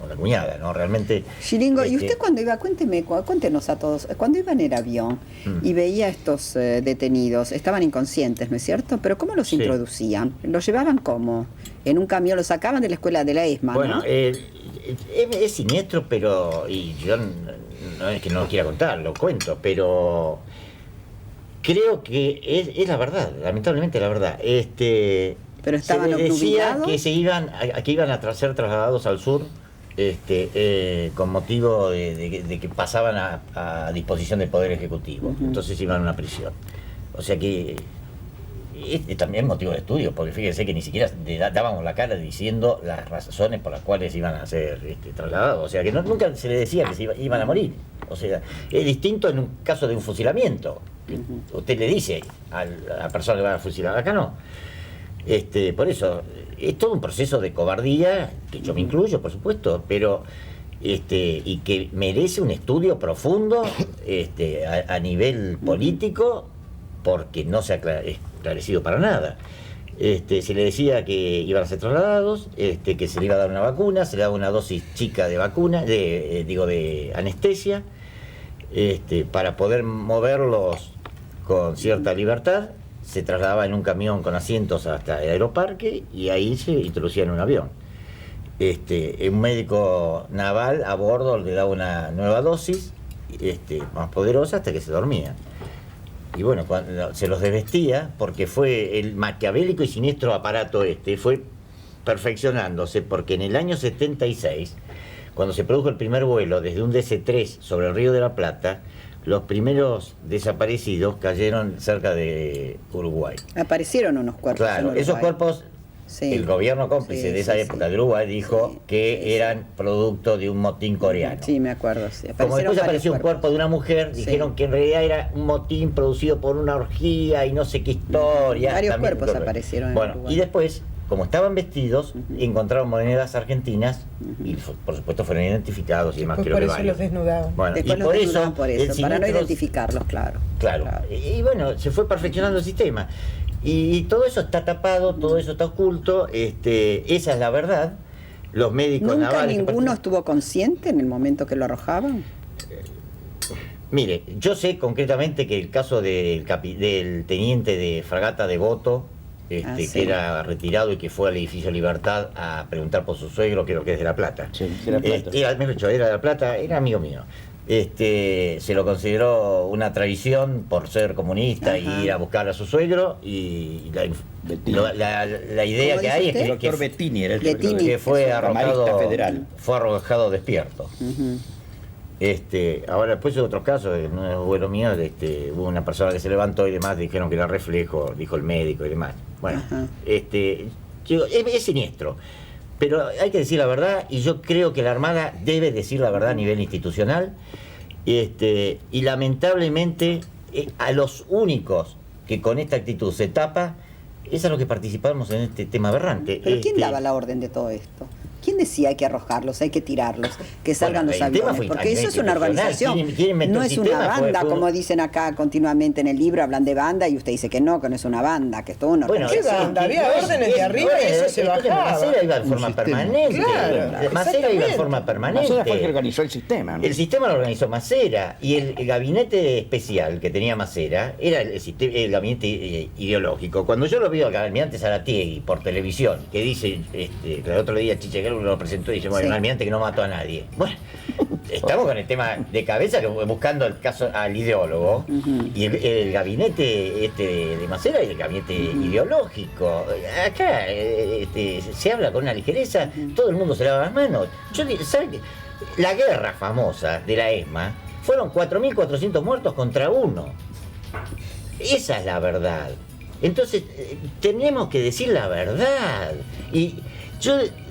la cuñada, ¿no? Realmente. Silingo, y usted cuando iba, cuéntenos a todos, cuando iba en el avión y veía a estos detenidos, estaban inconscientes, ¿no es cierto? Pero ¿cómo los introducían? ¿Los llevaban cómo? En un camión, los sacaban de la escuela de la ESMA, Bueno, ¿no? es siniestro, pero. Y yo no es que no lo quiera contar, lo cuento, pero. Creo que es la verdad, lamentablemente la verdad. Pero estaban se decía obnubilados. que iban a ser trasladados al sur, con motivo de que pasaban a disposición del Poder Ejecutivo. Entonces iban a una prisión. O sea que es también motivo de estudio, porque fíjense que ni siquiera dábamos la cara diciendo las razones por las cuales iban a ser trasladados. O sea que nunca se les decía que iban a morir. O sea, es distinto en un caso de un fusilamiento. Usted le dice a la persona que va a fusilar, acá no. Por eso, es todo un proceso de cobardía, que yo me incluyo, por supuesto, pero y que merece un estudio profundo a nivel político, porque no se ha esclarecido para nada. Se le decía que iban a ser trasladados, que se le iba a dar una vacuna, se le daba una dosis chica de vacuna, de anestesia, para poder moverlos con cierta libertad. Se trasladaba en un camión con asientos hasta el aeroparque y ahí se introducía en un avión. Un médico naval a bordo le daba una nueva dosis, más poderosa, hasta que se dormía. Y bueno, cuando se los desvestía, porque fue el maquiavélico y siniestro aparato fue perfeccionándose, porque en el año 76, cuando se produjo el primer vuelo desde un DC-3 sobre el Río de la Plata, los primeros desaparecidos cayeron cerca de Uruguay. Aparecieron unos cuerpos. Claro, esos cuerpos, el gobierno cómplice de esa época de Uruguay dijo que eran producto de un motín coreano. Sí, me acuerdo. Sí. Como después apareció un cuerpo de una mujer, Sí. dijeron que en realidad era un motín producido por una orgía y no sé qué historia. Varios También cuerpos aparecieron en Bueno, Uruguay. y después, como estaban vestidos, encontraron monedas argentinas y por supuesto fueron identificados y demás. Pues creo por que eso varios. los desnudaban. Bueno, Después y los por desnudaban eso, por el eso, para no siniestro- identificarlos, claro. Claro. Y bueno, se fue perfeccionando el sistema. Y todo eso está tapado, todo eso está oculto. Esa es la verdad. Los médicos ¿Nunca navales. ninguno estuvo consciente en el momento que lo arrojaban? Mire, yo sé concretamente que el caso del teniente de fragata de Boto, Sí. que era retirado y que fue al edificio Libertad a preguntar por su suegro, creo que es de La Plata. Sí, de La Plata. Era de La Plata, era amigo mío. Se lo consideró una traición por ser comunista y ir a buscar a su suegro, y la idea ¿Cómo que hay dice es El usted? doctor Bettini era el Bettini. que fue camarista arrojado federal. despierto. Ahora después de otros casos, no es bueno mío, hubo una persona que se levantó y demás, dijeron que era reflejo, dijo el médico y demás. Bueno, es siniestro. Pero hay que decir la verdad, y yo creo que la Armada debe decir la verdad a nivel institucional, y lamentablemente a los únicos que con esta actitud se tapa es a los que participamos en este tema aberrante. ¿Pero quién daba la orden de todo esto? ¿Quién decía hay que arrojarlos, hay que tirarlos, que salgan los aviones? Porque eso es una organización, no es una banda, como dicen acá continuamente en el libro, hablan de banda y usted dice que no es una banda, que es toda una organización. ¿Qué banda? Había órdenes de arriba y eso se bajaba. Macera iba en forma permanente. Claro, Macera iba en forma permanente. Macera fue el que organizó el sistema, ¿no? El sistema lo organizó Macera y el gabinete especial que tenía Macera era el gabinete ideológico. Cuando yo lo veo al almirante Zaratiegui por televisión, que dice, el otro día Chiche lo presentó y dice, bueno, un almirante que no mató a nadie. Bueno, estamos con el tema de cabeza, que buscando el caso al ideólogo, y el gabinete de Macera es el gabinete ideológico. Acá se habla con una ligereza, todo el mundo se lava las manos. ¿Sabe qué? La guerra famosa de la ESMA fueron 4.400 muertos contra 1. Esa es la verdad. Entonces, tenemos que decir la verdad. Y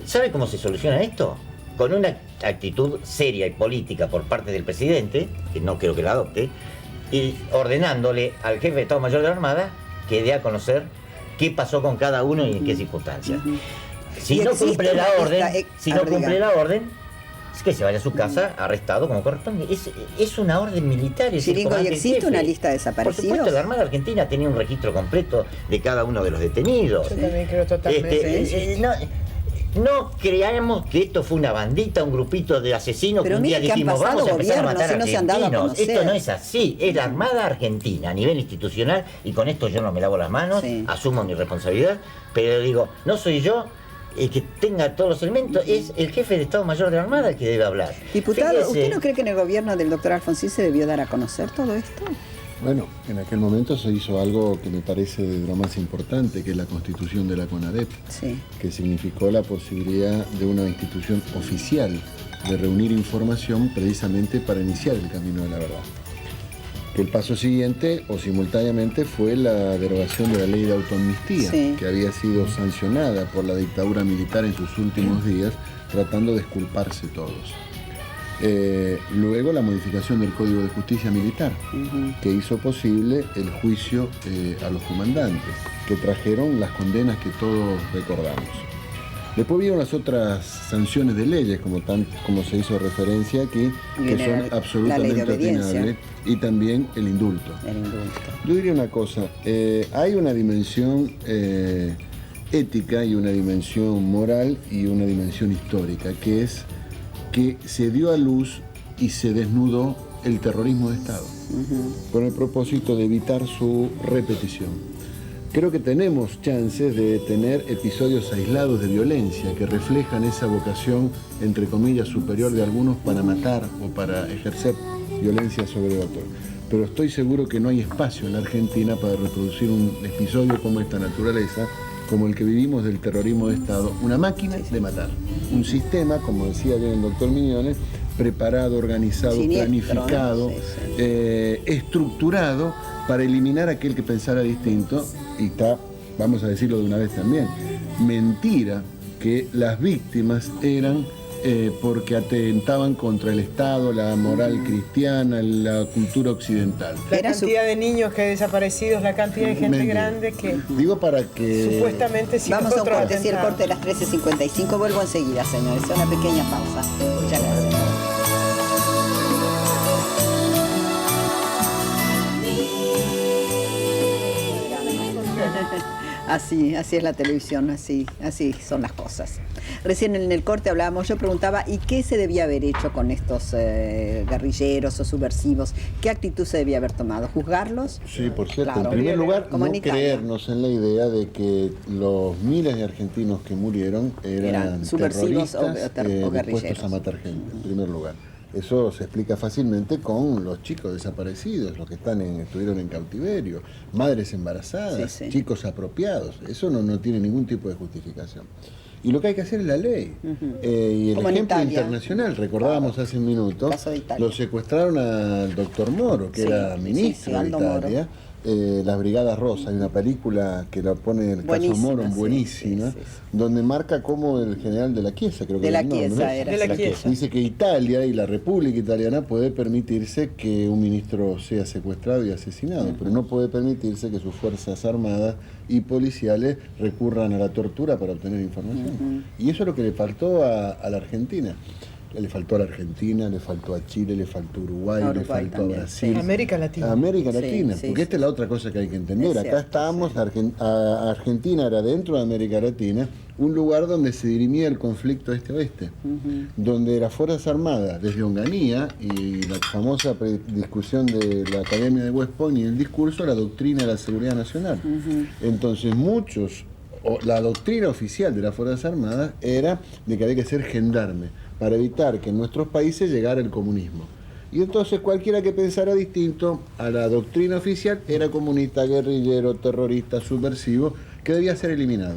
¿sabe cómo se soluciona esto? Con una actitud seria y política por parte del presidente, que no creo que la adopte, y ordenándole al jefe de Estado Mayor de la Armada que dé a conocer qué pasó con cada uno y en qué circunstancias. Si no cumple la orden, es que se vaya a su casa arrestado como corresponde. Es una orden militar. Chiringo, ¿y existe una lista de desaparecidos? Por supuesto, la Armada Argentina tenía un registro completo de cada uno de los detenidos. Yo también creo totalmente. No creamos que esto fue una bandita, un grupito de asesinos pero que un día dijimos vamos a empezar a matar argentinos. Esto no es así, es la Armada Argentina a nivel institucional, y con esto yo no me lavo las manos, asumo mi responsabilidad, pero digo, no soy yo el que tenga todos los elementos, es el jefe de Estado Mayor de la Armada el que debe hablar. Diputado, Fíjese, ¿usted no cree que en el gobierno del doctor Alfonsín se debió dar a conocer todo esto? Bueno, en aquel momento se hizo algo que me parece de lo más importante, que es la constitución de la CONADEP, que significó la posibilidad de una institución oficial de reunir información precisamente para iniciar el camino de la verdad. Que el paso siguiente, o simultáneamente, fue la derogación de la ley de autoamnistía, que había sido sancionada por la dictadura militar en sus últimos días, tratando de exculparse todos. Luego la modificación del Código de Justicia Militar, que hizo posible el juicio a los comandantes, que trajeron las condenas que todos recordamos. Después vieron las otras sanciones de leyes, como se hizo referencia aquí, que son absolutamente opinables, y también el indulto. Yo diría una cosa, hay una dimensión ética y una dimensión moral y una dimensión histórica, que es que se dio a luz y se desnudó el terrorismo de Estado, con el propósito de evitar su repetición. Creo que tenemos chances de tener episodios aislados de violencia que reflejan esa vocación, entre comillas, superior de algunos para matar o para ejercer violencia sobre otros. Pero estoy seguro que no hay espacio en la Argentina para reproducir un episodio como esta naturaleza, como el que vivimos del terrorismo de Estado, una máquina de matar. Un sistema, como decía bien el doctor Miñones, preparado, organizado, planificado, estructurado para eliminar a aquel que pensara distinto, y está, vamos a decirlo de una vez también, mentira que las víctimas eran porque atentaban contra el Estado, la moral cristiana, la cultura occidental. La cantidad de niños que desaparecidos, la cantidad de gente grande que... Digo para que... Supuestamente sí. Vamos a un corte, sí, el corte de las 13:55. Vuelvo enseguida, señores. Una pequeña pausa. Muchas gracias. Así es la televisión, así son las cosas. Recién en el corte hablábamos, yo preguntaba, ¿y qué se debía haber hecho con estos guerrilleros o subversivos? ¿Qué actitud se debía haber tomado? ¿Juzgarlos? Sí, por cierto. Claro. En primer lugar, Como no en Italia. creernos en la idea de que los miles de argentinos que murieron eran subversivos o guerrilleros. dispuestos a matar gente, en primer lugar. Eso se explica fácilmente con los chicos desaparecidos, los que estuvieron en cautiverio, madres embarazadas, chicos apropiados. Eso no tiene ningún tipo de justificación. Y lo que hay que hacer es la ley. Y el ejemplo internacional, recordábamos hace un minuto, lo secuestraron al doctor Moro, que era ministro de Italia, Las Brigadas Rosas, hay una película que la pone el caso Moro, buenísima, donde marca cómo el general de la Chiesa, creo que de la era el nombre, Chiesa era. De la Chiesa. dice que Italia y la República Italiana puede permitirse que un ministro sea secuestrado y asesinado, pero no puede permitirse que sus fuerzas armadas y policiales recurran a la tortura para obtener información. Y eso es lo que le faltó a la Argentina. Le faltó a la Argentina, le faltó a Chile, le faltó a Uruguay, le faltó también, a Brasil. sí. América Latina. América Latina, sí, porque esta es la otra cosa que hay que entender. Es Acá cierto, estábamos, sí. Argentina era dentro de América Latina, un lugar donde se dirimía el conflicto este-oeste, donde las Fuerzas Armadas, desde Onganía y la famosa discusión de la Academia de West Point y el discurso, la doctrina de la seguridad nacional. Entonces la doctrina oficial de las Fuerzas Armadas era de que había que ser gendarme, para evitar que en nuestros países llegara el comunismo. Y entonces cualquiera que pensara distinto a la doctrina oficial era comunista, guerrillero, terrorista, subversivo, que debía ser eliminado.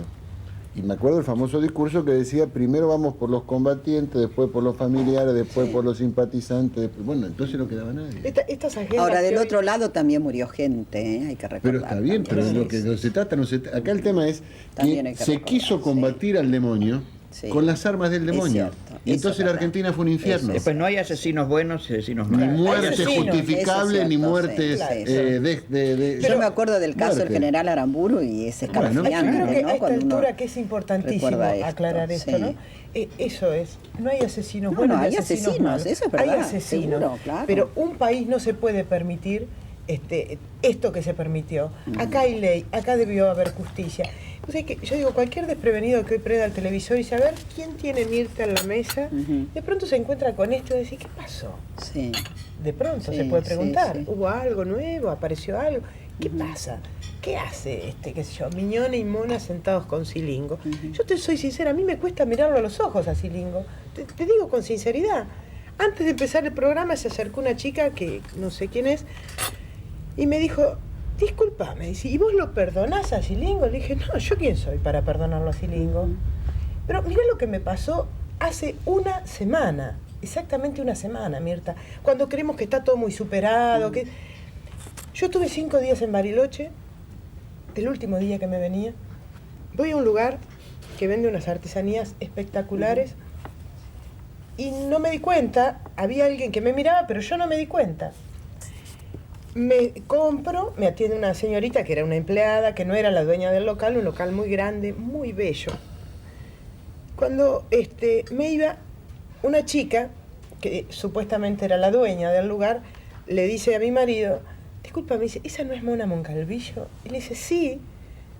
Y me acuerdo el famoso discurso que decía, primero vamos por los combatientes, después por los familiares, después por los simpatizantes, después... Bueno, entonces no quedaba nadie. Estas agendas Ahora, del que hoy- otro lado también murió gente, hay que recordar. Pero está bien, pero también. lo que se trata, acá el tema es También que hay que se recordar, quiso combatir al demonio con las armas del demonio. cierto, Y eso entonces es la verdad. Argentina fue un infierno. Después no hay asesinos buenos y asesinos Ni malos. muerte asesinos, justificable, eso es ni cierto, muertes sí, Yo me acuerdo del caso del general Aramburu y ese Bueno, Yo escalofriante, creo que ¿no? a esta Cuando uno altura que es importantísimo recuerda esto, aclarar esto, sí. ¿no? Eso es, no hay asesinos No, buenos no, ni hay asesinos asesinos, malos. eso es verdad, Hay asesinos, seguro, claro. pero un país no se puede permitir esto que se permitió. Acá hay ley, acá debió haber justicia. O sea, que yo digo, cualquier desprevenido que hoy prenda el televisor y dice, a ver, ¿quién tiene Mirta en la mesa? De pronto se encuentra con esto y dice, ¿qué pasó? Sí. De pronto Sí, se puede sí, preguntar, sí. ¿hubo algo nuevo? ¿Apareció algo? ¿Qué pasa? ¿Qué hace qué sé yo, Miñona y Mona sentados con Silingo? Yo te soy sincera, a mí me cuesta mirarlo a los ojos a Silingo. Te digo con sinceridad. Antes de empezar el programa se acercó una chica que no sé quién es y me dijo, disculpa, me dice, ¿y vos lo perdonás a Silingo? Le dije, no, ¿yo quién soy para perdonarlo a Silingo? Pero mirá lo que me pasó hace una semana, exactamente una semana, Mirta, cuando creemos que está todo muy superado, que... Yo estuve 5 días en Bariloche, el último día que me venía, voy a un lugar que vende unas artesanías espectaculares y no me di cuenta, había alguien que me miraba, pero yo no me di cuenta. Me compro, me atiende una señorita que era una empleada, que no era la dueña del local, un local muy grande, muy bello. Cuando me iba, una chica, que supuestamente era la dueña del lugar, le dice a mi marido, disculpa, me dice, ¿esa no es Mona Moncalvillo? Y le dice, sí.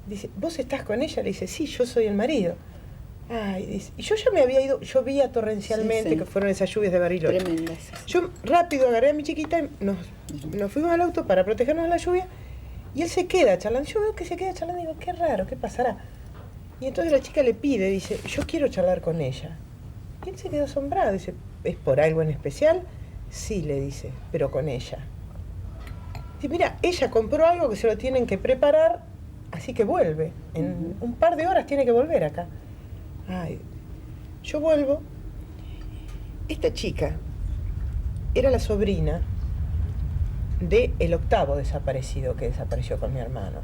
Dice, ¿vos estás con ella? Le dice, sí, yo soy el marido. Ay, dice, y yo ya me había ido, llovía torrencialmente, Sí, sí. que fueron esas lluvias de Bariloche. Tremendas. Yo rápido agarré a mi chiquita y nos fuimos al auto para protegernos de la lluvia y él se queda charlando. Yo veo que se queda charlando y digo, qué raro, ¿qué pasará? Y entonces la chica le pide, dice, yo quiero charlar con ella. Y él se quedó asombrado, dice, ¿es por algo en especial? Sí, le dice, pero con ella. Dice, mira, ella compró algo que se lo tienen que preparar, así que vuelve. En un par de horas tiene que volver acá. Ay, yo vuelvo. Esta chica era la sobrina del 8º desaparecido que desapareció con mi hermano.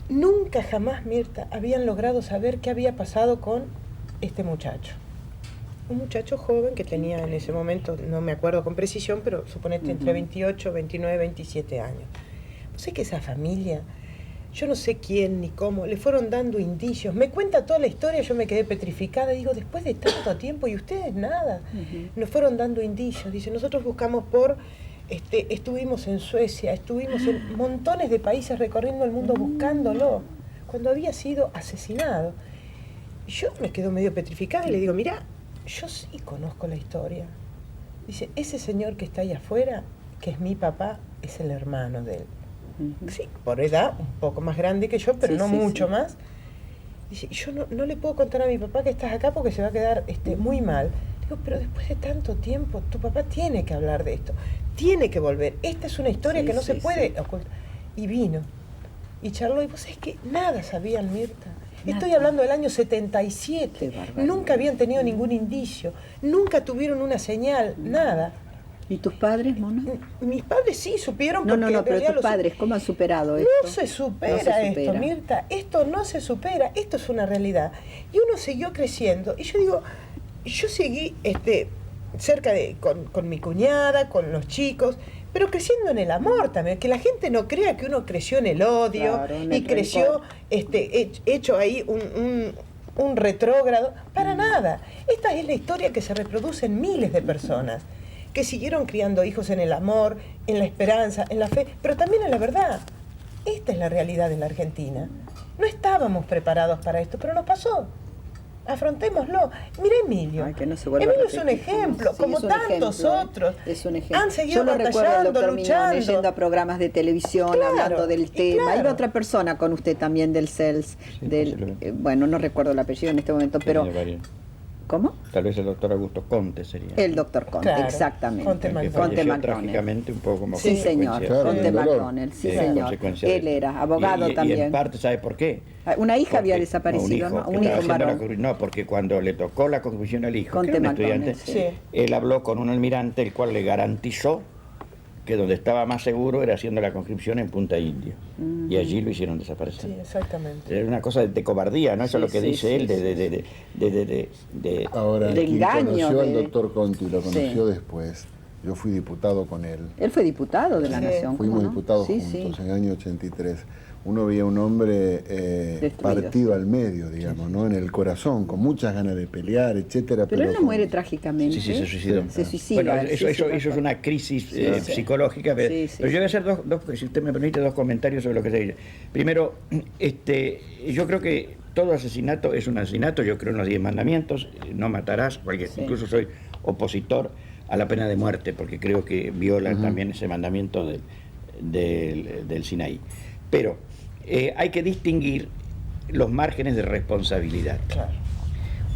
Nunca jamás, Mirta, habían logrado saber qué había pasado con este muchacho. Un muchacho joven que tenía en ese momento, no me acuerdo con precisión, pero suponete entre 28, 29, 27 años. No sé que esa familia, yo no sé quién ni cómo, le fueron dando indicios. Me cuenta toda la historia, yo me quedé petrificada. Digo, después de tanto tiempo, y ustedes nada. Nos fueron dando indicios. Dice, nosotros buscamos estuvimos en Suecia, estuvimos en montones de países recorriendo el mundo buscándolo, cuando había sido asesinado. Y yo me quedo medio petrificada y le digo, mira, yo sí conozco la historia. Dice, ese señor que está ahí afuera, que es mi papá, es el hermano de él. Sí, por edad, un poco más grande que yo, pero Sí, no sí, mucho sí. más. Dice, yo no le puedo contar a mi papá que estás acá porque se va a quedar muy mal. Digo, pero después de tanto tiempo, tu papá tiene que hablar de esto, tiene que volver. Esta es una historia Sí, que no sí, se puede sí. ocultar. Y vino, y charló, y vos sabés que nada sabían, Mirta. Estoy Nada. hablando del año 77. Qué barbaridad. Nunca habían tenido ningún indicio, nunca tuvieron una señal, nada. ¿Y tus padres, Mona? Mis padres sí supieron No, porque no, en no, pero realidad tus padres, ¿cómo han superado esto? No se supera, No se supera. esto, Mirta. Esto no se supera, esto es una realidad. Y uno siguió creciendo. Y yo digo, yo seguí cerca con mi cuñada, con los chicos, pero creciendo en el amor también, que la gente no crea que uno creció en el odio, Claro, en y el creció hecho ahí un retrógrado, para nada. Esta es la historia que se reproduce en miles de personas, que siguieron criando hijos en el amor, en la esperanza, en la fe, pero también en la verdad. Esta es la realidad de la Argentina. No estábamos preparados para esto, pero nos pasó. Afrontémoslo. Mira Emilio. Ay, que no se vuelva a Emilio es un repetir. ejemplo, Sí, como es un tantos ejemplo, otros. Es un ejemplo. Han seguido Yo lo recuerdo al batallando, doctor Mignone luchando. yendo a programas de televisión, Claro, hablando del y tema. claro. Iba otra persona con usted también del CELS. Bueno, no recuerdo el apellido en este momento, pero... ¿Cómo? Tal vez el doctor Augusto Conte sería. El doctor Conte, Claro, exactamente. Conte Que McDonald. Conte falleció McDonald. trágicamente un poco como Sí, señor. consecuencia. Claro, Conte el dolor. McDonald, sí, como señor. consecuencia de Él eso. era abogado Y también. en parte, ¿sabe por qué? Una hija había Porque- desaparecido, ¿no? que Un estaba hijo haciendo varón. no, porque cuando le tocó la conscripción al hijo, Conte que era un McDonald, estudiante, sí. él habló con un almirante, el cual le garantizó que donde estaba más seguro era haciendo la conscripción en Punta Indio. Y allí lo hicieron desaparecer. Sí, exactamente. Era una cosa de cobardía, ¿no? Eso Sí, es lo que sí, dice sí, él, Ahora, De quien engaño, conoció al de- doctor Conti, lo conoció Sí. después. Yo fui diputado con él. Él fue diputado de la Sí. Nación. ¿cómo Fuimos no? diputados Sí, juntos sí. en el año 83. Uno veía un hombre Destruido, partido sí. al medio, digamos, ¿no? En el corazón, con muchas ganas de pelear, etcétera. Pero él no con- muere trágicamente. Sí, se suicidó. Se suicida. Bueno, él, eso sí, sí, es una crisis sí. psicológica, pero, Sí, sí, pero yo voy a hacer dos, si usted me permite, dos comentarios sobre lo que se dice. Primero, yo creo que todo asesinato es un asesinato, yo creo en los 10 mandamientos, no matarás, porque Sí. incluso soy opositor a la pena de muerte, porque creo que viola también ese mandamiento del Sinaí. Pero hay que distinguir los márgenes de responsabilidad. Claro.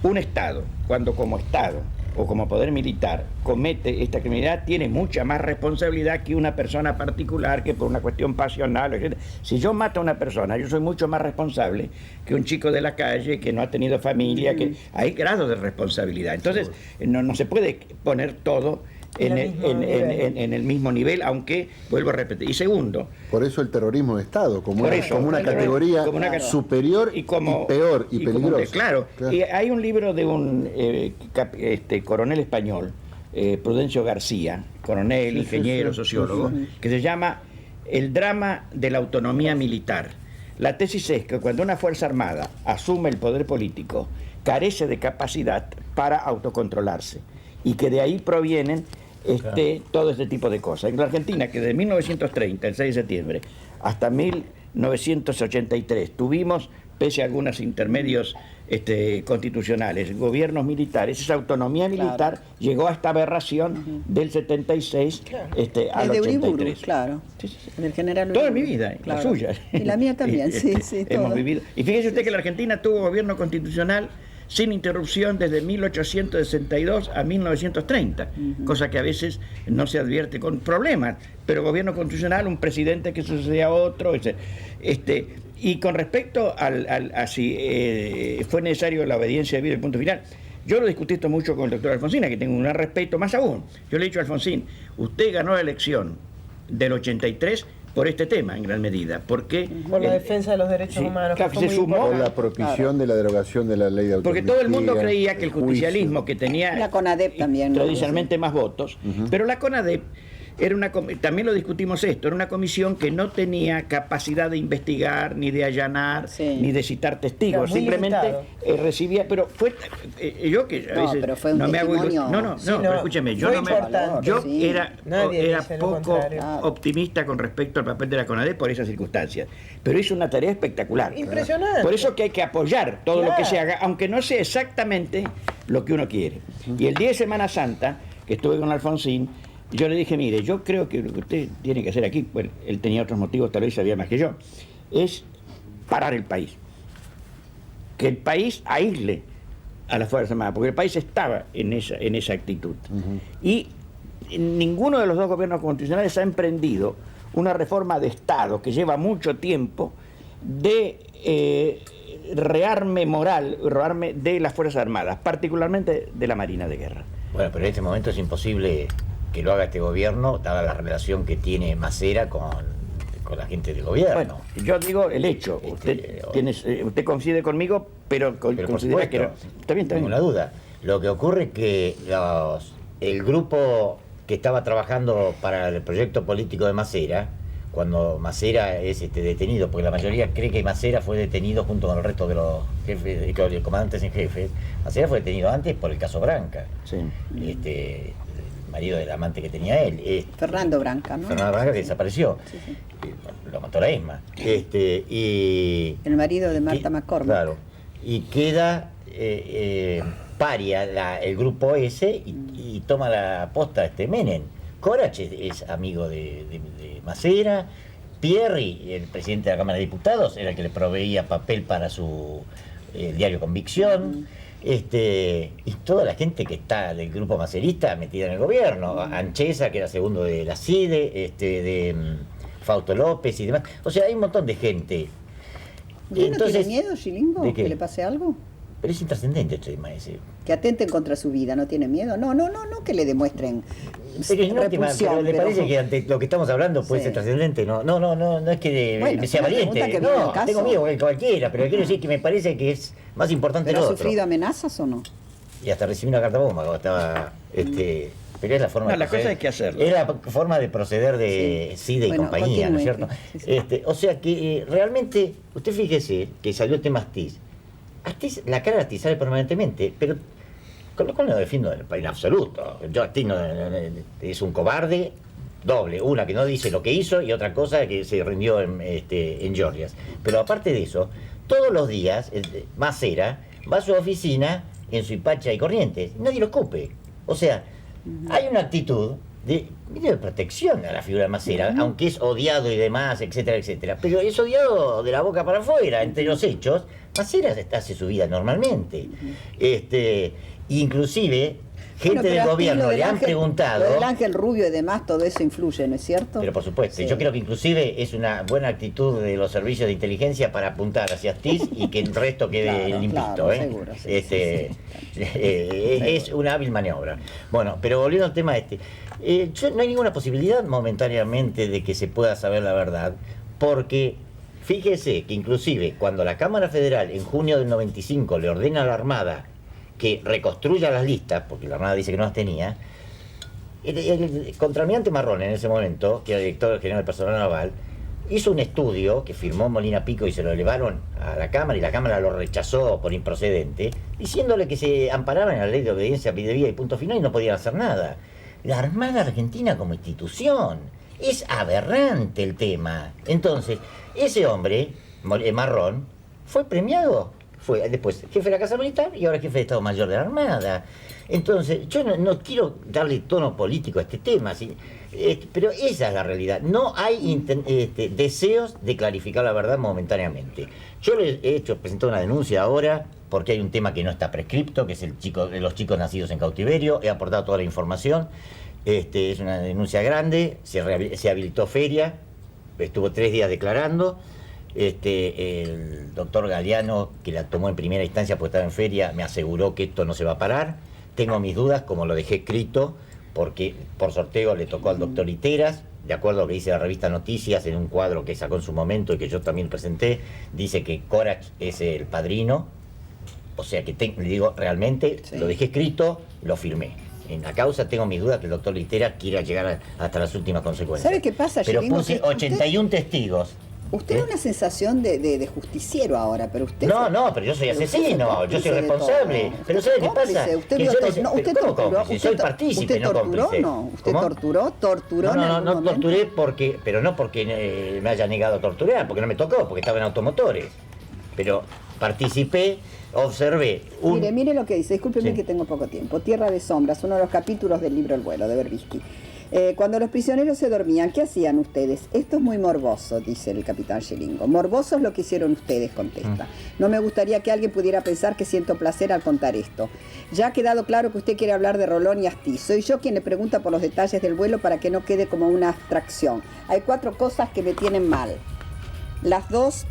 Un Estado, cuando como Estado o como poder militar comete esta criminalidad, tiene mucha más responsabilidad que una persona particular que por una cuestión pasional, etc. Si yo mato a una persona, yo soy mucho más responsable que un chico de la calle que no ha tenido familia, que hay grados de responsabilidad. Entonces, no se puede poner todo en el mismo nivel, aunque, vuelvo a repetir. Y segundo, Por eso el terrorismo de Estado, como, por una, eso, como una categoría como una- superior y peor y como peligrosa. claro. Y hay un libro de un coronel español, Prudencio García, coronel, ingeniero, sociólogo, que se llama El drama de la autonomía militar. La tesis es que cuando una fuerza armada asume el poder político, carece de capacidad para autocontrolarse y que de ahí provienen todo este tipo de cosas. En la Argentina, que de 1930, el 6 de septiembre, hasta 1983, tuvimos, pese a algunos intermedios constitucionales, gobiernos militares, esa autonomía militar llegó a esta aberración del 76 al Es de 83. Uriburu, claro. Sí, sí, sí. Del general Toda Uriburu. mi vida, Claro. la suya. Y la mía también, sí, sí. Hemos todo. vivido. Y fíjese usted que la Argentina tuvo gobierno constitucional sin interrupción desde 1862 a 1930, cosa que a veces no se advierte con problemas, pero gobierno constitucional, un presidente que sucedía a otro, y con respecto a si fue necesario la obediencia debida, el punto final, yo lo discutí esto mucho con el doctor Alfonsín, a quien tengo un gran respeto, más aún, yo le he dicho a Alfonsín, usted ganó la elección del 83 por este tema, en gran medida, porque... Por la defensa de los derechos sí, humanos. claro, que fue se muy sumó. Por importante. la propiciación de la derogación de la ley de Porque autonomía. todo el mundo creía que el justicialismo, que tenía La CONADEP también, ¿no? tradicionalmente más votos, pero la CONADEP era también lo discutimos esto, era una comisión que no tenía capacidad de investigar, ni de allanar, Sí. ni de citar testigos, Era muy simplemente limitado. recibía, pero fue yo que a No, veces pero fue un no me hago testimonio. no, Sí, pero no, escúcheme, yo fue no me importante. yo Sí. era Nadie dice lo poco contrario. optimista con respecto al papel de la CONADEP por esas circunstancias, pero hizo una tarea espectacular. Impresionante. Por eso que hay que apoyar todo lo que Claro. se haga, aunque no sea exactamente lo que uno quiere. Y el día de Semana Santa, que estuve con Alfonsín, yo le dije, mire, yo creo que lo que usted tiene que hacer aquí, bueno, él tenía otros motivos, tal vez sabía más que yo, es parar el país. Que el país aísle a las Fuerzas Armadas, porque el país estaba en esa actitud. Y ninguno de los dos gobiernos constitucionales ha emprendido una reforma de Estado que lleva mucho tiempo de rearme moral, rearme de las Fuerzas Armadas, particularmente de la Marina de Guerra. Bueno, pero en este momento es imposible que lo haga este gobierno, dada la relación que tiene Macera con la gente del gobierno. Bueno, yo digo el hecho. Usted coincide conmigo, pero por considera que... supuesto, Está bien, está bien. ninguna duda. Lo que ocurre es que el grupo que estaba trabajando para el proyecto político de Macera, cuando Macera es detenido, porque la mayoría cree que Macera fue detenido junto con el resto de los jefes, los comandantes en jefe. Macera fue detenido antes por el caso Branca. Sí. El marido del amante que tenía él. Fernando Branca, ¿no? Fernando Branca, que desapareció. Sí, sí. Lo mató la ESMA. Y El marido de Marta McCormick. Claro. Y queda paria el grupo ese y toma la posta Menem. Corach es amigo de Macera. Pierri, el presidente de la Cámara de Diputados, era el que le proveía papel para su diario Convicción. Y toda la gente que está del grupo macerista metida en el gobierno. Anchesa, que era segundo de la CIDE, de Fausto López y demás. O sea, hay un montón de gente. ¿Y no tiene miedo, Chilingo, ¿de qué? que le pase algo? Pero es intrascendente este tema ese. Que atenten contra su vida, ¿no tiene miedo? No, que le demuestren Pero es última, repulsión. pero ¿le parece que ante lo que estamos hablando puede ser trascendente? No es que Bueno, me sea una valiente. pregunta que viene al No, caso. tengo miedo que cualquiera, pero quiero decir que me parece que es más importante ¿Pero lo ha otro. sufrido amenazas o no? Y hasta recibí una carta bomba cuando estaba... pero es la forma No, de la cosa proceder. hay que hacerlo. Es la forma de proceder de CIDE y Bueno, compañía, ¿no es cierto? continúe, sí. O sea que realmente, usted fíjese que salió el tema Astiz. Astiz, la cara de Astiz sale permanentemente, pero con lo cual no lo defiendo en absoluto. Yo Astiz es un cobarde doble, una que no dice lo que hizo y otra cosa que se rindió en Georgias. Pero aparte de eso, todos los días Macera va a su oficina en Suipacha y Corrientes, nadie lo escupe. O sea, hay una actitud de protección a la figura de Macera, aunque es odiado y demás, etcétera, etcétera. Pero es odiado de la boca para afuera, entre los hechos. Macera hace su vida normalmente. Inclusive, gente del gobierno le han preguntado... Lo del Ángel Rubio y demás, todo eso influye, ¿no es cierto? Pero por supuesto, Sí. yo creo que inclusive es una buena actitud de los servicios de inteligencia para apuntar hacia Astiz y que el resto quede Claro, limpito. claro, seguro, sí, Es una hábil maniobra. Bueno, pero volviendo al tema no hay ninguna posibilidad momentáneamente de que se pueda saber la verdad, porque fíjese que inclusive cuando la Cámara Federal en junio del 95 le ordena a la Armada que reconstruya las listas, porque la Armada dice que no las tenía, el contraalmirante Marrón en ese momento, que era director general del personal naval, hizo un estudio que firmó Molina Pico y se lo elevaron a la Cámara y la Cámara lo rechazó por improcedente, diciéndole que se amparaban en la ley de obediencia debida y punto final y no podían hacer nada. La Armada Argentina como institución, es aberrante el tema. Entonces, ese hombre, Marrón, fue premiado. Fue después jefe de la Casa Militar y ahora jefe de Estado Mayor de la Armada. Entonces, yo no quiero darle tono político a este tema, pero esa es la realidad. No hay deseos de clarificar la verdad momentáneamente. Yo le he presentado una denuncia ahora porque hay un tema que no está prescripto, que es los chicos nacidos en cautiverio. He aportado toda la información. Es una denuncia grande, se habilitó feria, estuvo 3 días declarando. El doctor Galeano, que la tomó en primera instancia porque estaba en feria, me aseguró que esto no se va a parar. Tengo mis dudas, como lo dejé escrito, porque por sorteo le tocó al doctor Iteras, de acuerdo a lo que dice la revista Noticias, en un cuadro que sacó en su momento y que yo también presenté, dice que Corach es el padrino. O sea que le digo, realmente, lo dejé escrito, lo firmé. En la causa tengo mis dudas que el doctor Iteras quiera llegar hasta las últimas consecuencias. ¿Sabe qué pasa, Pero Chilingo? puse Que 81 testigos. Usted da una sensación de justiciero ahora, pero usted... No, pero yo soy Pero usted asesino, fue yo soy cómplice de responsable. todo. Pero ¿sabe qué Cómplice, pasa? Usted Que vio yo usted ¿cómo torturó, cómplice? Soy partícipe, usted no torturó, cómplice. ¿no? ¿Usted ¿Cómo? torturó en algún No momento? torturé pero no porque me haya negado a torturar, porque no me tocó, porque estaba en automotores. Pero participé, observé Mire lo que dice, discúlpeme Sí. que tengo poco tiempo. Tierra de sombras, uno de los capítulos del libro El vuelo, de Berbisky. Cuando los prisioneros se dormían, ¿qué hacían ustedes? Esto es muy morboso, dice el capitán Chilingo. Morboso es lo que hicieron ustedes, contesta. No me gustaría que alguien pudiera pensar que siento placer al contar esto. Ya ha quedado claro que usted quiere hablar de Rolón y Astiz. Soy yo quien le pregunta por los detalles del vuelo para que no quede como una abstracción. Hay 4 cosas que me tienen mal. Los dos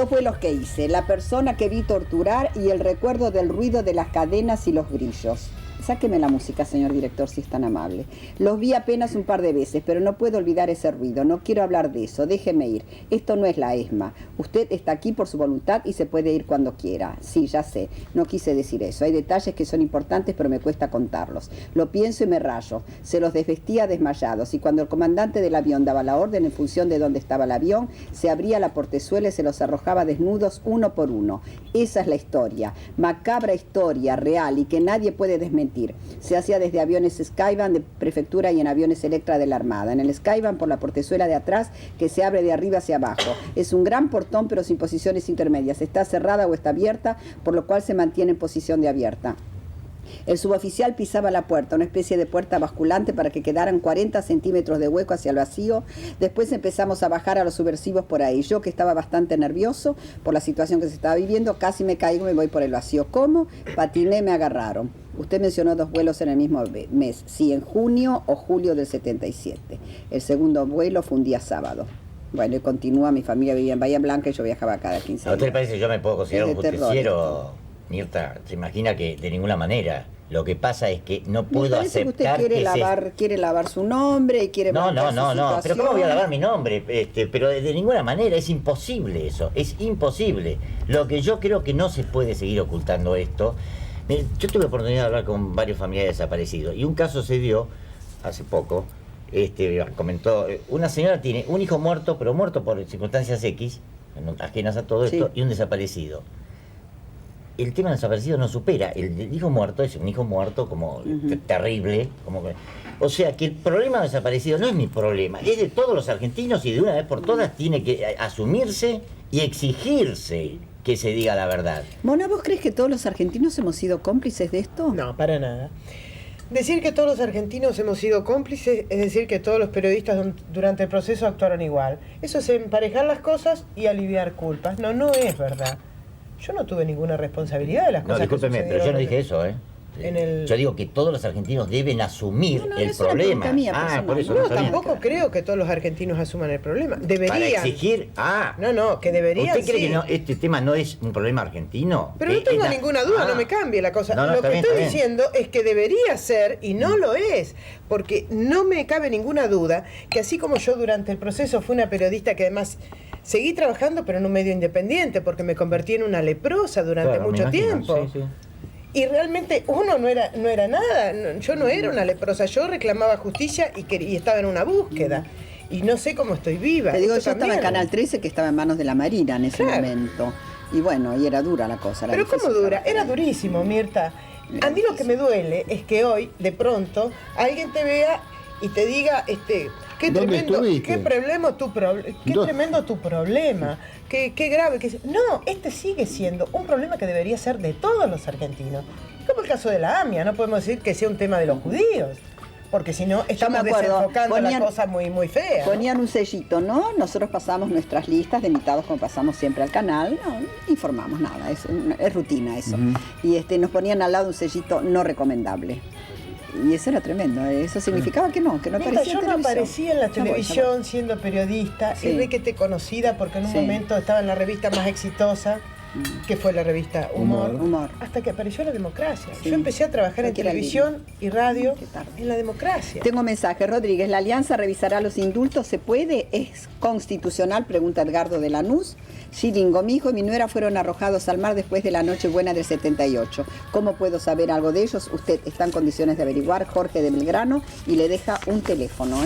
vuelos que hice, la persona que vi torturar y el recuerdo del ruido de las cadenas y los grillos. Sáqueme la música, señor director, si es tan amable. Los vi apenas un par de veces, pero no puedo olvidar ese ruido. No quiero hablar de eso. Déjeme ir. Esto no es la ESMA. Usted está aquí por su voluntad y se puede ir cuando quiera. Sí, ya sé. No quise decir eso. Hay detalles que son importantes, pero me cuesta contarlos. Lo pienso y me rayo. Se los desvestía desmayados, y cuando el comandante del avión daba la orden en función de dónde estaba el avión, se abría la portezuela y se los arrojaba desnudos uno por uno. Esa es la historia. Macabra historia, real, y que nadie puede desmentir. Se hacía desde aviones Skyvan de prefectura y en aviones Electra de la Armada. En el Skyvan por la portezuela de atrás, que se abre de arriba hacia abajo. Es un gran portón, pero sin posiciones intermedias. Está cerrada o está abierta, por lo cual se mantiene en posición de abierta. El suboficial pisaba la puerta, una especie de puerta basculante para que quedaran 40 centímetros de hueco hacia el vacío. Después empezamos a bajar a los subversivos por ahí. Yo, que estaba bastante nervioso por la situación que se estaba viviendo, casi me caigo y me voy por el vacío. ¿Cómo? Patiné, me agarraron. Usted mencionó 2 vuelos en el mismo mes. Sí, en junio o julio del 77. El segundo vuelo fue un día sábado. Bueno, y continúa, mi familia vivía en Bahía Blanca y yo viajaba cada 15 días. ¿A usted le parece que yo me puedo considerar un Es de terror, justiciero, Mirta? Se imagina que de ninguna manera. Lo que pasa es que no puedo parece aceptar que usted quiere lavar su nombre y quiere No, manejar su pero situación. ¿cómo voy a lavar mi nombre? Pero de ninguna manera, es imposible eso, es imposible. Lo que yo creo que no se puede seguir ocultando esto. Mire, yo tuve la oportunidad de hablar con varios familiares desaparecidos y un caso se dio hace poco. Comentó, una señora tiene un hijo muerto, pero muerto por circunstancias X, ajenas a todo esto, y un desaparecido. El tema del desaparecido no supera. El hijo muerto es un hijo muerto como terrible. O sea que el problema del desaparecido no es mi problema, es de todos los argentinos, y de una vez por todas tiene que asumirse y exigirse que se diga la verdad. Mona, ¿vos crees que todos los argentinos hemos sido cómplices de esto? No, para nada. Decir que todos los argentinos hemos sido cómplices es decir que todos los periodistas durante el proceso actuaron igual. Eso es emparejar las cosas y aliviar culpas. No, no es verdad. Yo no tuve ninguna responsabilidad de las cosas. No, discúlpeme, pero yo no dije eso, ¿eh? Yo digo que todos los argentinos deben asumir el problema. Por eso no, tampoco creo que todos los argentinos asuman el problema. Deberían. Para exigir. No, que deberían. ¿Usted cree que este tema no es un problema argentino? Pero no tengo ninguna duda, no me cambie la cosa. Lo que estoy diciendo es que debería ser y no lo es. Porque no me cabe ninguna duda que así como yo durante el proceso fui una periodista que además seguí trabajando, pero en un medio independiente, porque me convertí en una leprosa durante mucho tiempo. Sí. Y realmente uno no era nada, yo no era una leprosa, yo reclamaba justicia y estaba en una búsqueda. Y no sé cómo estoy viva. Te digo, yo estaba en Canal 13, que estaba en manos de la Marina en ese momento. Y bueno, y era dura la cosa. Pero ¿cómo dura? Era durísimo, Mirta. A mí lo que me duele es que hoy, de pronto, alguien te vea y te diga, qué tremendo, qué tremendo tu problema, qué grave. No, sigue siendo un problema que debería ser de todos los argentinos. Como el caso de la AMIA, no podemos decir que sea un tema de los judíos. Porque si no, estamos desenfocando la cosa muy, muy fea. Ponían un sellito, ¿no? Nosotros pasamos nuestras listas de invitados como pasamos siempre al canal. No informamos nada, es rutina eso. Y nos ponían al lado un sellito no recomendable. Y eso era tremendo, eso significaba que no aparecía en televisión. Yo no aparecía en la televisión siendo periodista, y requete conocida porque en un momento estaba en la revista más exitosa, que fue la revista Humor. Hasta que apareció la democracia. Yo empecé a trabajar en televisión y radio en la democracia. Tengo mensaje, Rodríguez, ¿la Alianza revisará los indultos? ¿Se puede? ¿Es constitucional? Pregunta Edgardo de Lanús. Chilingo, mi hijo y mi nuera fueron arrojados al mar después de la Nochebuena del 78. ¿Cómo puedo saber algo de ellos? Usted está en condiciones de averiguar. Jorge de Belgrano, y le deja un teléfono,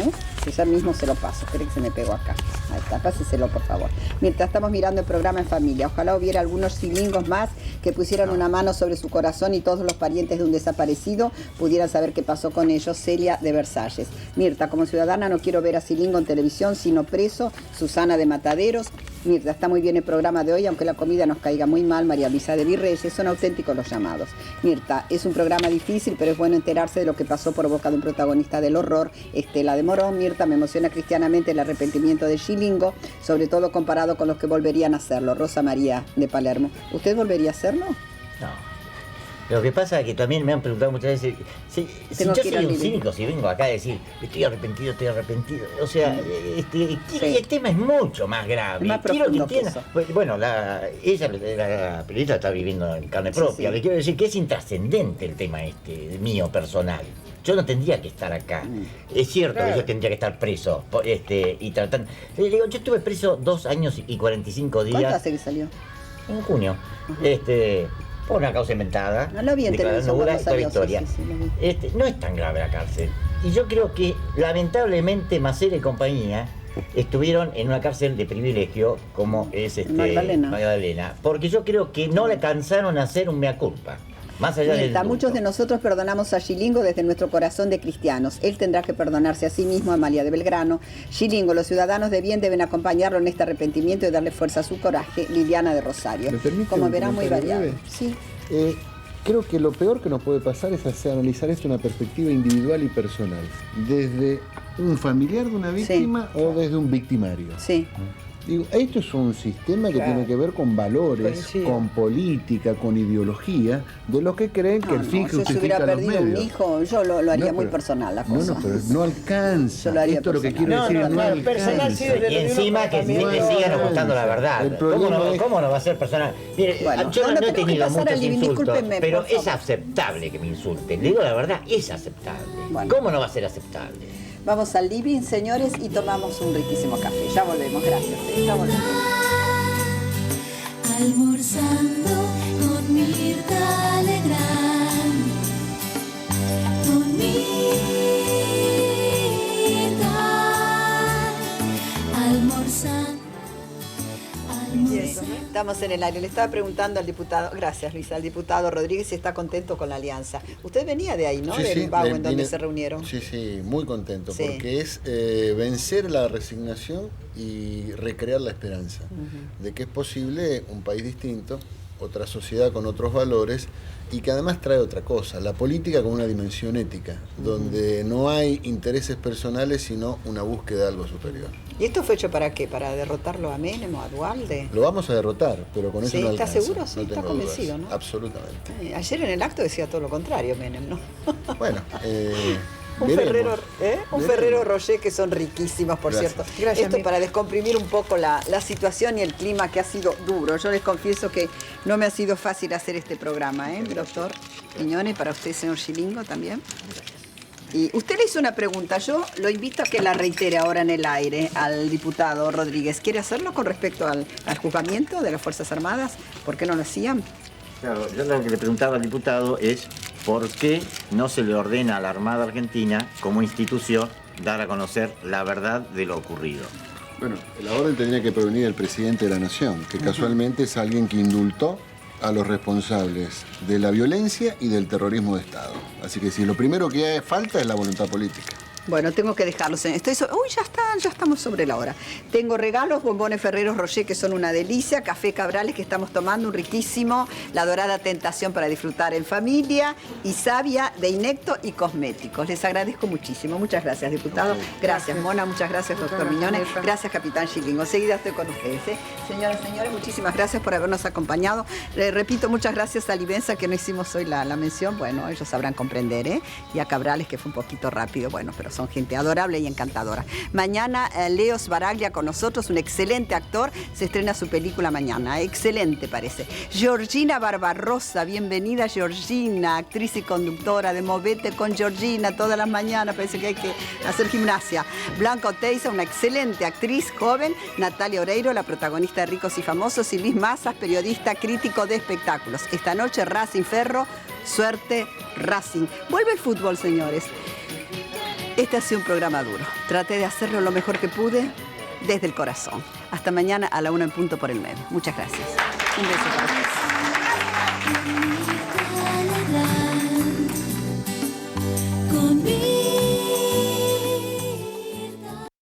que ya mismo se lo paso. Espere que se me pegó acá. Ahí está, páseselo por favor. Mientras estamos mirando el programa en familia, ojalá hubiera algunos chilingos más que pusieran una mano sobre su corazón y todos los parientes de un desaparecido pudieran saber qué pasó con ellos. Celia de Versalles. Mirta, como ciudadana no quiero ver a Cilingo en televisión, sino preso. Susana de Mataderos. Mirta, está muy bien el programa de hoy, aunque la comida nos caiga muy mal. María Luisa de Virreyes, son auténticos los llamados. Mirta, es un programa difícil, pero es bueno enterarse de lo que pasó por boca de un protagonista del horror, Estela de Morón. Mirta, me emociona cristianamente el arrepentimiento de Chilingo, sobre todo comparado con los que volverían a hacerlo. Rosa María de Palermo, ¿usted volvería a hacerlo? No. Lo que pasa es que también me han preguntado muchas veces, si Tengo yo que ir soy al un living. cínico, si vengo acá a decir, estoy arrepentido. O sea, el tema es mucho más grave. Más Quiero profundo que que entienda. eso. Bueno, la periodista está viviendo en carne Sí, propia. sí. Le quiero decir que es intrascendente el tema mío personal. Yo no tendría que estar acá. Es cierto que yo tendría que estar preso y tratando. Le digo, yo estuve preso 2 años y 45 días. ¿Cuánto hace que salió? En junio. Por una causa inventada. No lo vi en declarando televisión nula cuando esta salió, victoria. sí, lo vi. No es tan grave la cárcel. Y yo creo que lamentablemente Macera y compañía estuvieron en una cárcel de privilegio como es Magdalena. Porque yo creo que no le alcanzaron a hacer un mea culpa. Más allá del Mirta, indulto. muchos de nosotros perdonamos a Gilingo desde nuestro corazón de cristianos. Él tendrá que perdonarse a sí mismo, a Amalia de Belgrano. Gilingo, los ciudadanos de bien deben acompañarlo en este arrepentimiento y darle fuerza a su coraje. Liliana de Rosario. ¿Me permite Como un verá, muy comentario variado. breve? Sí. Creo que lo peor que nos puede pasar es analizar esto en una perspectiva individual y personal. Desde un familiar de una víctima o desde un victimario. Sí. Digo, esto es un sistema que Claro. tiene que ver con valores, Coincido. con política, con ideología, de los que creen que el fin si se justifica hubiera los perdido un medios. hijo, yo lo haría No, muy pero- personal la cosa. No, pero no alcanza. Yo lo haría Esto lo que personal. quiero decir es no claro, alcanza. personal sí, desde Y encima que también le no sigan alcanza. ocultando la verdad. El problema es- ¿Cómo no va a ser personal? Mire, Bueno, yo no, no, no he tenemos que tenido pasar muchos al living, insultos, discúlpenme, pero por es favor. aceptable que me insulten. Le digo la verdad, es aceptable. Bueno. ¿Cómo no va a ser aceptable? Vamos al living, señores, y tomamos un riquísimo café. Ya volvemos, gracias. Ya volvemos. Almorzando con Mirta Legrand. Con Mirta. Almorzando. Estamos en el aire. Le estaba preguntando al diputado, gracias Luisa, al diputado Rodríguez si está contento con la alianza. Usted venía de ahí, ¿no? Del Bau, en donde se reunieron. Sí, muy contento, Sí. porque es vencer la resignación y recrear la esperanza de que es posible un país distinto, otra sociedad con otros valores y que además trae otra cosa, la política con una dimensión ética, donde no hay intereses personales sino una búsqueda de algo superior. ¿Y esto fue hecho para qué? ¿Para derrotarlo a Menem o a Duhalde? Lo vamos a derrotar, pero con eso Sí, no ¿está alcanza. seguro? Sí, No está tengo convencido, dudas. ¿no? Absolutamente. Ayer en el acto decía todo lo contrario Menem, ¿no? Bueno, Un veremos. Un Veremos. Ferrero Rocher que son riquísimos, por Gracias. cierto. Gracias, Esto Mirta. para descomprimir un poco la situación y el clima que ha sido duro. Yo les confieso que no me ha sido fácil hacer este programa, doctor Quiñones, para usted, señor Gilingo, también. Y usted le hizo una pregunta, yo lo invito a que la reitere ahora en el aire al diputado Rodríguez. ¿Quiere hacerlo con respecto al juzgamiento de las Fuerzas Armadas? ¿Por qué no lo hacían? Claro, yo lo que le preguntaba al diputado es por qué no se le ordena a la Armada Argentina como institución dar a conocer la verdad de lo ocurrido. Bueno, la orden tendría que provenir del presidente de la Nación, que casualmente es alguien que indultó a los responsables de la violencia y del terrorismo de Estado. Así que si lo primero que falta es la voluntad política. Bueno, tengo que dejarlos. Uy, ya estamos sobre la hora. Tengo regalos, bombones Ferreros Rocher, que son una delicia, café Cabrales que estamos tomando, un riquísimo, la dorada tentación para disfrutar en familia, y savia de Inecto y cosméticos. Les agradezco muchísimo. Muchas gracias, diputado. Gracias, Mona. Muchas gracias, doctor Miñones. Gracias, capitán Gilingo. Enseguida estoy con ustedes. Señoras y señores, muchísimas gracias por habernos acompañado. Repito, muchas gracias a Libenza, que no hicimos hoy la mención. Bueno, ellos sabrán comprender, y a Cabrales, que fue un poquito rápido. Bueno, pero son gente adorable y encantadora. Mañana Leo Sbaraglia con nosotros, un excelente actor, se estrena su película mañana, excelente parece. Georgina Barbarossa, bienvenida Georgina, actriz y conductora de Movete con Georgina todas las mañanas, parece que hay que hacer gimnasia. Blanca Oteiza, una excelente actriz joven, Natalia Oreiro, la protagonista de Ricos y Famosos, y Luis Mazas, periodista crítico de espectáculos. Esta noche Racing Ferro, suerte Racing. Vuelve el fútbol, señores. Este ha sido un programa duro. Traté de hacerlo lo mejor que pude desde el corazón. Hasta mañana a la 1 en punto por el medio. Muchas gracias. Un beso para ustedes.